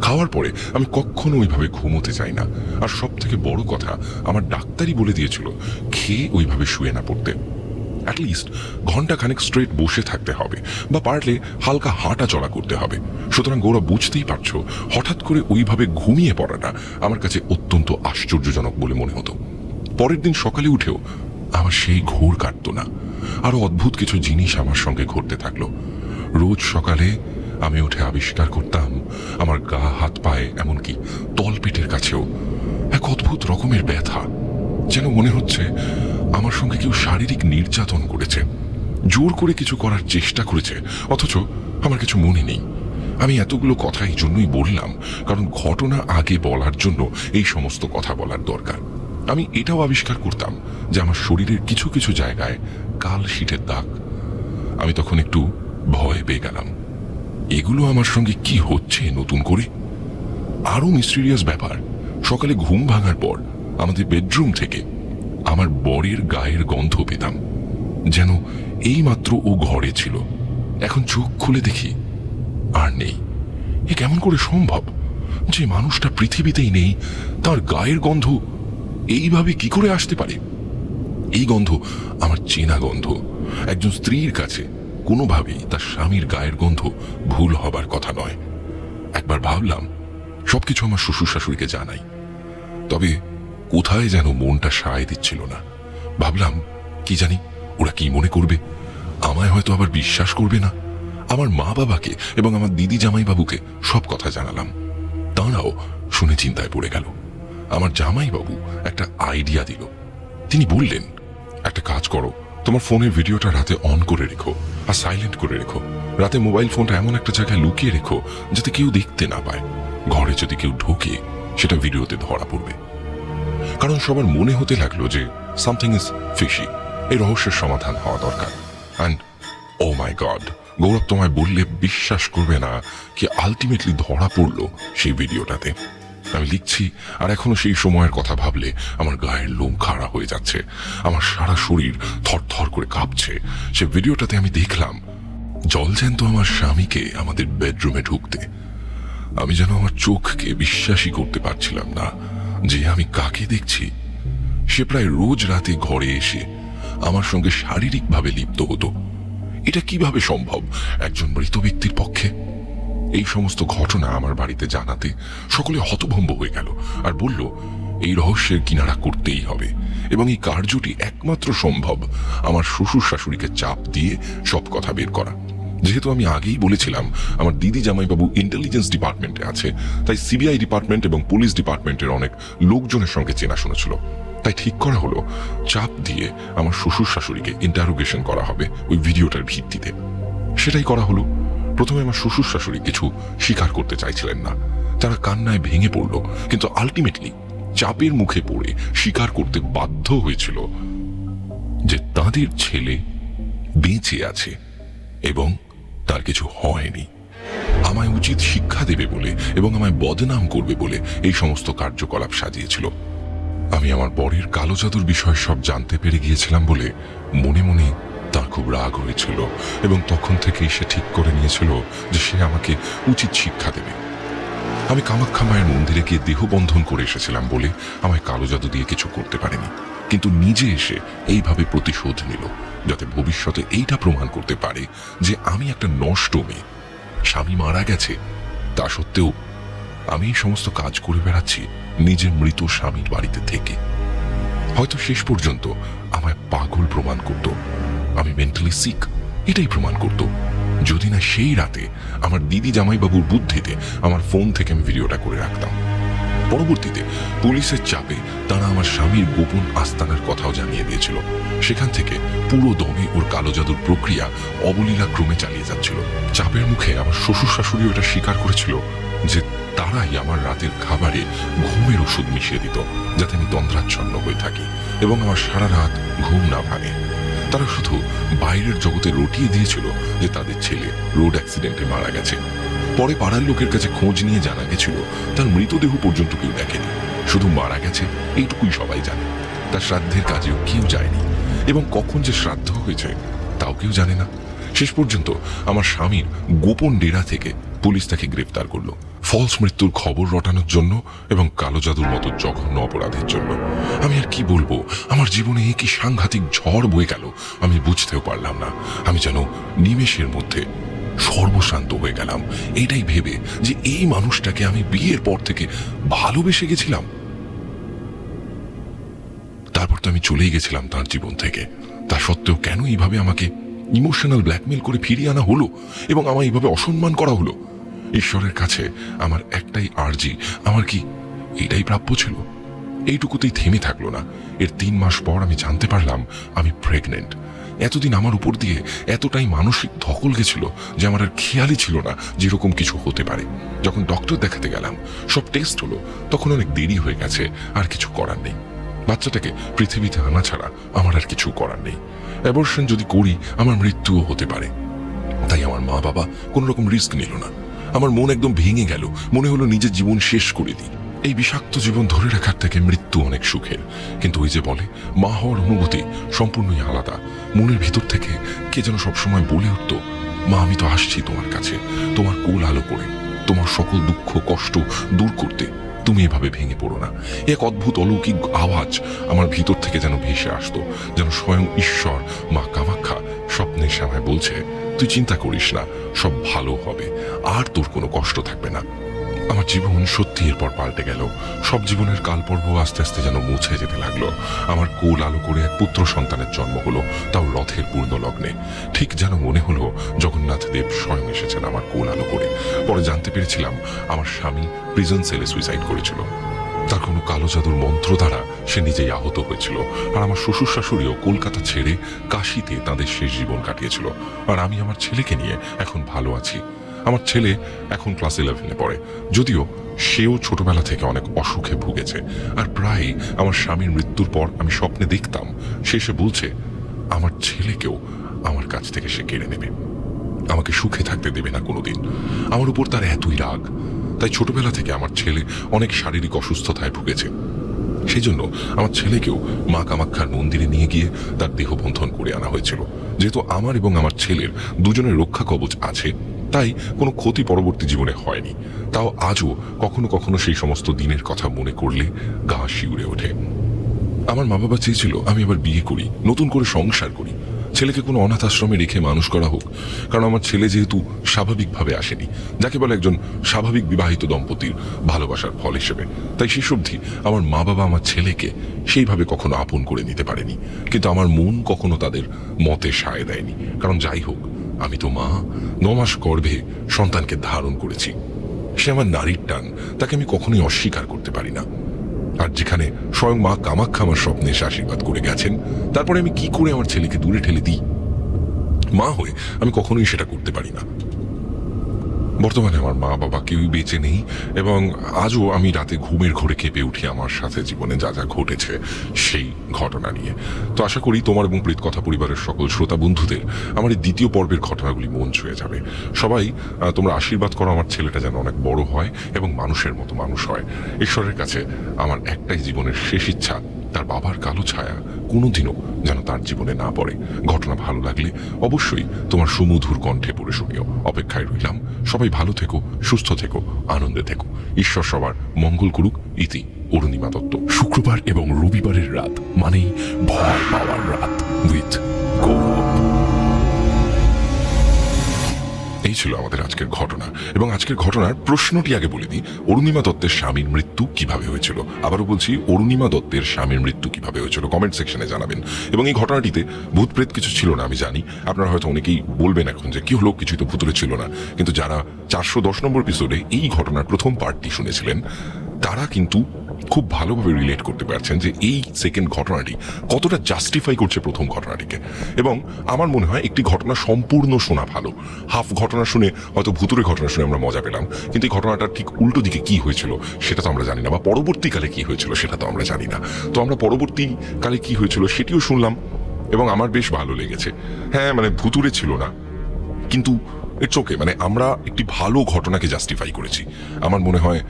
খাওয়ার পরে আমি কখনো ওইভাবে ঘুমোতে চাই না। আর সব থেকে বড় কথা, আমার ডাক্তারই বলে দিয়েছিল খেয়ে ওইভাবে শুয়ে না পড়তে, অ্যাটলিস্ট ঘন্টা খানেক স্ট্রেট বসে থাকতে হবে বা পারলে হালকা হাঁটা চলা করতে হবে। সুতরাং ওরা বুঝতেই পারছো, হঠাৎ করে ওইভাবে ঘুমিয়ে পড়াটা আমার কাছে অত্যন্ত আশ্চর্যজনক বলে মনে হতো। পরের দিন সকালে উঠেও আমার সেই ঘোর কাটতো না। আরো অদ্ভুত কিছু জিনিস আমার সঙ্গে ঘটতে থাকলো। রোজ সকালে আমি উঠে আবিষ্কার করতাম আমার গা হাত পায়ে, এমনকি তলপেটের কাছেও এক অদ্ভুত রকমের ব্যথা, যেন মনে হচ্ছে আমার সঙ্গে কেউ শারীরিক নির্যাতন করেছে, জোর করে কিছু করার চেষ্টা করেছে, অথচ আমার কিছু মনে নেই। আমি এতগুলো কথা এই জন্যই বললাম, কারণ ঘটনা আগে বলার জন্য এই সমস্ত কথা বলার দরকার। আমি এটাও আবিষ্কার করতাম যে আমার শরীরের কিছু কিছু জায়গায় কাল শীতের দাগ। আমি তখন একটু ভয় পেয়ে গেলাম, এগুলো আমার সঙ্গে কি হচ্ছে নতুন করে। আরো মিস্টেরিয়াস ব্যাপার, সকালে ঘুম ভাঙার পর আমাদের বেডরুম থেকে আমার বরের গায়ের গন্ধ পেতাম, যেন এইমাত্র ও ঘরে ছিল। এখন চোখ খুলে দেখি আর নেই। এ কেমন করে সম্ভব? যে মানুষটা পৃথিবীতেই নেই, তার গায়ের গন্ধ এইভাবে কি করে আসতে পারে? এই গন্ধ আমার চেনা গন্ধ, একজন স্ত্রীর কাছে কোনোভাবেই তার স্বামীর গায়ের গন্ধ ভুল হবার কথা নয়। একবার ভাবলাম সবকিছু আমার শ্বশুর শাশুড়িকে জানাই, তবে কোথায় যেন মনটা সায় দিচ্ছিল না। ভাবলাম কি জানি ওরা কি মনে করবে, আমায় হয়তো আবার বিশ্বাস করবে না। আমার মা বাবাকে এবং আমার দিদি জামাইবাবুকে সব কথা জানালাম, তাঁরাও শুনে চিন্তায় পড়ে গেল। আমার জামাইবাবু একটা আইডিয়া দিল। তিনি বললেন, একটা কাজ করো, তোমার ফোনের ভিডিওটা রাতে অন করে রেখো আর সাইলেন্ট করে রেখো। রাতে মোবাইল ফোনটা এমন একটা জায়গায় লুকিয়ে রেখো যাতে কেউ দেখতে না পায়। ঘরে যদি কেউ ঢোকে সেটা ভিডিওতে ধরা পড়বে। কারণ সবার মনে হতে লাগলো যে সামথিং ইজ ফিশি, এই রহস্যের সমাধান হওয়া দরকার। অ্যান্ড ও মাই গড, গৌরব তোমায় বললে বিশ্বাস করবে না কি আলটিমেটলি ধরা পড়লো সেই ভিডিওটাতে। আমি লিখছি আর এখনো সেই সময়ের কথা ভাবলে আমার গায়ের লোম খাড়া হয়ে যাচ্ছে, আমার সারা শরীর থরথর করে কাঁপছে। সে ভিডিওটাতে আমি দেখলাম জলজ্যান্ত আমার স্বামীকে আমাদের বেডরুমে ঢুকতে। আমি যেন আমার চোখকে বিশ্বাসই করতে পারছিলাম না যে আমি কাকে দেখছি। সে প্রায় রোজ রাতে ঘরে এসে আমার সঙ্গে শারীরিকভাবে লিপ্ত হতো। এটা কিভাবে সম্ভব একজন মৃত ব্যক্তির পক্ষে? এই সমস্ত ঘটনা আমার বাড়িতে জানাতে সকলে হতভম্ব হয়ে গেল আর বলল এই রহস্যের কিনারা করতেই হবে, এবং এই কার্যটি একমাত্র সম্ভব আমার শ্বশুর শাশুড়িকে চাপ দিয়ে সব কথা বের করা। যেহেতু আমি আগেই বলেছিলাম আমার দিদি জামাইবাবু ইন্টেলিজেন্স ডিপার্টমেন্টে আছে, তাই সিবিআই ডিপার্টমেন্ট এবং পুলিশ ডিপার্টমেন্টের অনেক লোকজনের সঙ্গে চেনাশোনা ছিল। তাই ঠিক করা হলো চাপ দিয়ে আমার শ্বশুর শাশুড়িকে ইন্টারোগেশন করা হবে ওই ভিডিওটার ভিত্তিতে। সেটাই করা হলো। প্রথমে আমার শ্বশুর শাশুড়ি কিছু স্বীকার করতে চাইছিলেন না, তারা কান্নায় ভেঙে পড়ল, কিন্তু আলটিমেটলি চাপের মুখে পড়ে স্বীকার করতে বাধ্য হয়েছিল যে তাদের ছেলে বেঁচে আছে এবং তার কিছু হয়নি। আমায় উচিত শিক্ষা দেবে বলে এবং আমায় বদনাম করবে বলে এই সমস্ত কার্যকলাপ সাজিয়েছিল। আমি আমার বরের কালো জাদুর বিষয় সব জানতে পেরে গিয়েছিলাম বলে মনে মনে তার খুব রাগ হয়েছিল, এবং তখন থেকেই সে ঠিক করে নিয়েছিল যে সে আমাকে উচিত শিক্ষা দেবে। আমি কামাখ্যা মায়ের মন্দিরে গিয়ে দেহবন্ধন করে এসেছিলাম বলে আমায় কালো জাদু দিয়ে কিছু করতে পারেনি, কিন্তু নিজে এসে এইভাবে প্রতিশোধ নিল যাতে ভবিষ্যতে এইটা প্রমাণ করতে পারে যে আমি একটা নষ্ট মেয়ে। স্বামী মারা গেছে, তা সত্ত্বেও আমি এই সমস্ত কাজ করে বেড়াচ্ছি নিজের মৃত স্বামীর বাড়িতে থেকে। হয়তো শেষ পর্যন্ত আমায় পাগল প্রমাণ করত, আমি মেন্টালি সিক এটাই প্রমাণ করত। যদি না সেই রাতে আমার দিদি জামাইবাবুর বুদ্ধিতে আমার ফোন থেকে আমি ভিডিওটা করে রাখতাম। পরবর্তীতে পুলিশের চাপে তারা আমার স্বামীর গোপন আস্তানার কথাও জানিয়ে দিয়েছিল। সেখান থেকে পুরো দমে ওর কালো জাদুর প্রক্রিয়া অবলীলা ক্রমে চালিয়ে যাচ্ছিল। চাপের মুখে আমার শ্বশুর শাশুড়ি ওটা স্বীকার করেছিল যে তারাই আমার রাতের খাবারে ঘুমের ওষুধ মিশিয়ে দিত যাতে আমি তন্দ্রাচ্ছন্ন হয়ে থাকি এবং আমার সারা রাত ঘুম না ভাঙে। তারা শুধু বাইরের জগতে রটিয়ে দিয়েছিল যে তাদের ছেলে রোড অ্যাক্সিডেন্টে মারা গেছে। পরে পাড়ার লোকের কাছে খোঁজ নিয়ে জানা গেছিল তার মৃতদেহ পর্যন্ত কেউ দেখেনি, শুধু মারা গেছে এইটুকুই সবাই জানে। তার শ্রাদ্ধের কাজেও কেউ যায়নি, এবং কখন যে শ্রাদ্ধ হয়েছে তাও কেউ জানে না। শেষ পর্যন্ত আমার স্বামীর গোপন ডেরা থেকে পুলিশ তাকে গ্রেফতার করলো ফলস মৃত্যুর খবর রটানোর জন্য এবং কালো জাদুর মতো জঘন্য অপরাধের জন্য। আমি আর কি বলবো, আমার জীবনে কি সাংঘাতিক ঝড় বয়ে গেল আমি বুঝতেও পারলাম না। আমি যেন নিমেষের মধ্যে সর্বশান্ত হয়ে গেলাম, এটাই ভেবে যে এই মানুষটাকে আমি বিয়ের পর থেকে ভালোবেসে গেছিলাম। তারপর তো আমি চলেই গেছিলাম তার জীবন থেকে। তা সত্ত্বেও কেন এইভাবে আমাকে ইমোশনাল ব্ল্যাকমেল করে ফিরিয়ে আনা হলো এবং আমায় এইভাবে অসম্মান করা হলো? ঈশ্বরের কাছে আমার একটাই আর্জি, আমার কি এটাই প্রাপ্য ছিল? এইটুকুতেই থেমে থাকলো না। এর 3 মাস পর আমি জানতে পারলাম আমি প্রেগনেন্ট। এতদিন আমার উপর দিয়ে এতটাই মানসিক ধকল গেছিল যে আমার আর খেয়ালই ছিল না যেরকম কিছু হতে পারে। যখন ডক্টর দেখাতে গেলাম, সব টেস্ট হলো, তখন অনেক দেরি হয়ে গেছে, আর কিছু করার নেই। বাচ্চাটাকে পৃথিবীতে আনা ছাড়া আমার আর কিছু করার নেই। অ্যাবর্শন যদি করি আমার মৃত্যুও হতে পারে। তাই আমার মা বাবা কোনো রকম রিস্ক নিল না। আমার মন একদম ভেঙে গেল, মনে হলো নিজের জীবন শেষ করে দিই। এই বিষাক্ত জীবন ধরে রাখার থেকে মৃত্যু অনেক সুখের। কিন্তু ওই যে বলে মা হওয়ার অনুভূতি সম্পূর্ণই আলাদা। মনের ভিতর থেকে কে যেন সবসময় বলে উঠত, মা আমি তো আসছি তোমার কাছে, তোমার কোল আলো করে, তোমার সকল দুঃখ কষ্ট দূর করতে। তুমি এভাবে ভেঙে পড়ো না। এক অদ্ভুত অলৌকিক আওয়াজ আমার ভিতর থেকে যেন ভেসে আসতো, যেন স্বয়ং ঈশ্বর মা কামাখ্যা স্বপ্নে আমায় বলছে, তুই চিন্তা করিস না, সব ভালো হবে, আর তোর কোনো কষ্ট থাকবে না। আমার জীবন সত্যি এরপর পাল্টে গেল। সব জীবনের কালপর্ব আস্তে আস্তে যেন মুছে যেতে লাগলো। আমার কোল আলো করে এক পুত্র সন্তানের জন্ম হলো, তাও রথের পূর্ণ লগ্নে। ঠিক যেন মনে হলো জগন্নাথ দেব স্বয়ং এসেছেন আমার কোল আলো করে। পরে জানতে পেরেছিলাম আমার স্বামী প্রিজন সেলে সুইসাইড করেছিল। তার কোনো কালো জাদুর মন্ত্র দ্বারা সে নিজেই আহত হয়েছিল। আর আমার শ্বশুর শাশুড়িও কলকাতা ছেড়ে কাশিতে তাদের শেষ জীবন কাটিয়েছিল। আর আমি আমার ছেলেকে নিয়ে এখন ভালো আছি। আমার ছেলে এখন ক্লাস 11-এ পড়ে, যদিও সেও ছোটবেলা থেকে অনেক অসুখে ভুগেছে। আর প্রায় আমার স্বামীর মৃত্যুর পর আমি স্বপ্নে দেখতাম সে এসে বলছে আমার ছেলেকেও আমার কাছ থেকে সে কেড়ে নেবে, আমাকে সুখে থাকতে দেবে না কোনোদিন। আমার উপর তার এতই রাগ। তাই ছোটবেলা থেকে আমার ছেলে অনেক শারীরিক অসুস্থতায় ভুগেছে। সেই জন্য আমার ছেলেকেও মা কামাখ্যার মন্দিরে নিয়ে গিয়ে তার দেহবন্ধন করে আনা হয়েছিল। যেহেতু আমার এবং আমার ছেলের দুজনের রক্ষা কবচ আছে, তাই কোনো ক্ষতি পরবর্তী জীবনে হয়নি। তাও আজও কখনো কখনো সেই সমস্ত দিনের কথা মনে করলে গা শিউরে ওঠে। আমার মা বাবা চেয়েছিল আমি আবার বিয়ে করি, নতুন করে সংসার করি, ছেলেকে কোনো অনাথ আশ্রমে রেখে মানুষ করা হোক। কারণ আমার ছেলে যেহেতু স্বাভাবিকভাবে আসেনি, যাকে বলে একজন স্বাভাবিক বিবাহিত দম্পতির ভালোবাসার ফল হিসেবে, তাই শেষ অবধি আমার মা বাবা আমার ছেলেকে সেইভাবে কখনো আপন করে নিতে পারেনি। কিন্তু আমার মন কখনো তাদের মতে সায় দেয়নি। কারণ যাই হোক, আমি তো মা, 9 মাস গর্ভে সন্তানকে ধারণ করেছি। সে আমার নারীর টান, তাকে আমি কখনোই অস্বীকার করতে পারি না। আর যেখানে স্বয়ং মা কামাখ্যা আমার স্বপ্নে এসে আশীর্বাদ করে গেছেন, তারপরে আমি কি করে আমার ছেলেকে দূরে ঠেলে দিই? মা হয়ে আমি কখনোই সেটা করতে পারি না। বর্তমানে আমার মা বাবা কেউই বেঁচে নেই, এবং আজও আমি রাতে ঘুমের ঘোরে কেঁপে উঠি আমার সাথে জীবনে যা যা ঘটেছে সেই ঘটনা নিয়ে। তো আশা করি তোমার এবং প্রেতকথা পরিবারের সকল শ্রোতা বন্ধুদের আমার এই দ্বিতীয় পর্বের ঘটনাগুলি মন ছুঁয়ে যাবে। সবাই তোমরা আশীর্বাদ করো আমার ছেলেটা যেন অনেক বড় হয় এবং মানুষের মতো মানুষ হয়। ঈশ্বরের কাছে আমার একটাই জীবনের শেষ ইচ্ছা, তার বাবার কালো ছায়া কোনোদিনও যেন তার জীবনে না পড়ে। ঘটনা ভালো লাগলে অবশ্যই তোমার সুমধুর কণ্ঠে পড়ে শুনিও। অপেক্ষায় রইলাম। সবাই ভালো থেকো, সুস্থ থেকো, আনন্দে থেকো। ঈশ্বর সবার মঙ্গল করুক। ইতি অরুণিমা দত্ত। শুক্রবার এবং রবিবারের রাত মানেই ভয় পাওয়ার রাত উইথ গৌরব। এই ছিল আমাদের আজকের ঘটনা, এবং আজকের ঘটনার প্রশ্নটি আগে বলে দিই, অরুণিমা দত্তের স্বামীর মৃত্যু কিভাবে হয়েছিল। আবারও বলছি, অরুণিমা দত্তের স্বামীর মৃত্যু কিভাবে হয়েছিল কমেন্ট সেকশনে জানাবেন। এবং এই ঘটনাটিতে ভূত প্রেত কিছু ছিল না, আমি জানি। আপনারা হয়তো অনেকেই বলবেন এখন যে কি হলো, কিছুই তো ভূতুরে ছিল না। কিন্তু যারা 410 নম্বর এপিসোডে এই ঘটনার প্রথম পার্টটি শুনেছিলেন, তারা কিন্তু খুব ভালোভাবে রিলেট করতে পারছেন যে এই সেকেন্ড ঘটনাটি কতটা জাস্টিফাই করছে প্রথম ঘটনাটিকে। এবং আমার মনে হয় একটি ঘটনা সম্পূর্ণ শোনা ভালো। হাফ ঘটনা শুনে হয়তো ভুতুরে ঘটনা শুনে আমরা মজা পেলাম, কিন্তু এই ঘটনাটা ঠিক উল্টো দিকে কি হয়েছিল সেটা তো আমরা জানি না, বা পরবর্তীকালে কি হয়েছিল সেটা তো আমরা জানি না। তো আমরা পরবর্তীকালে কি হয়েছিল সেটিও শুনলাম, এবং আমার বেশ ভালো লেগেছে। হ্যাঁ, মানে ভুতুরে ছিল না, কিন্তু ইটস ওকে। মানে আমরা একটি ভালো ঘটনাকে জাস্টিফাই করেছি। আমার মনে হয়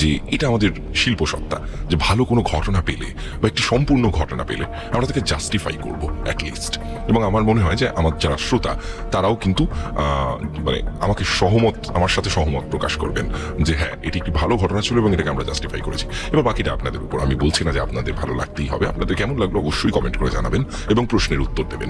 যে এটা আমাদের শিল্প সত্তা, যে ভালো কোনো ঘটনা পেলে বা একটি সম্পূর্ণ ঘটনা পেলে আমরা তাকে জাস্টিফাই করবো অ্যাটলিস্ট। এবং আমার মনে হয় যে আমার যারা শ্রোতা তারাও কিন্তু মানে আমার সাথে সহমত প্রকাশ করবেন যে হ্যাঁ, এটি একটি ভালো ঘটনা ছিল এবং এটাকে আমরা জাস্টিফাই করেছি। এবার বাকিটা আপনাদের উপর। আমি বলছি না যে আপনাদের ভালো লাগতেই হবে। আপনাদের কেমন লাগলো অবশ্যই কমেন্ট করে জানাবেন এবং প্রশ্নের উত্তর দেবেন।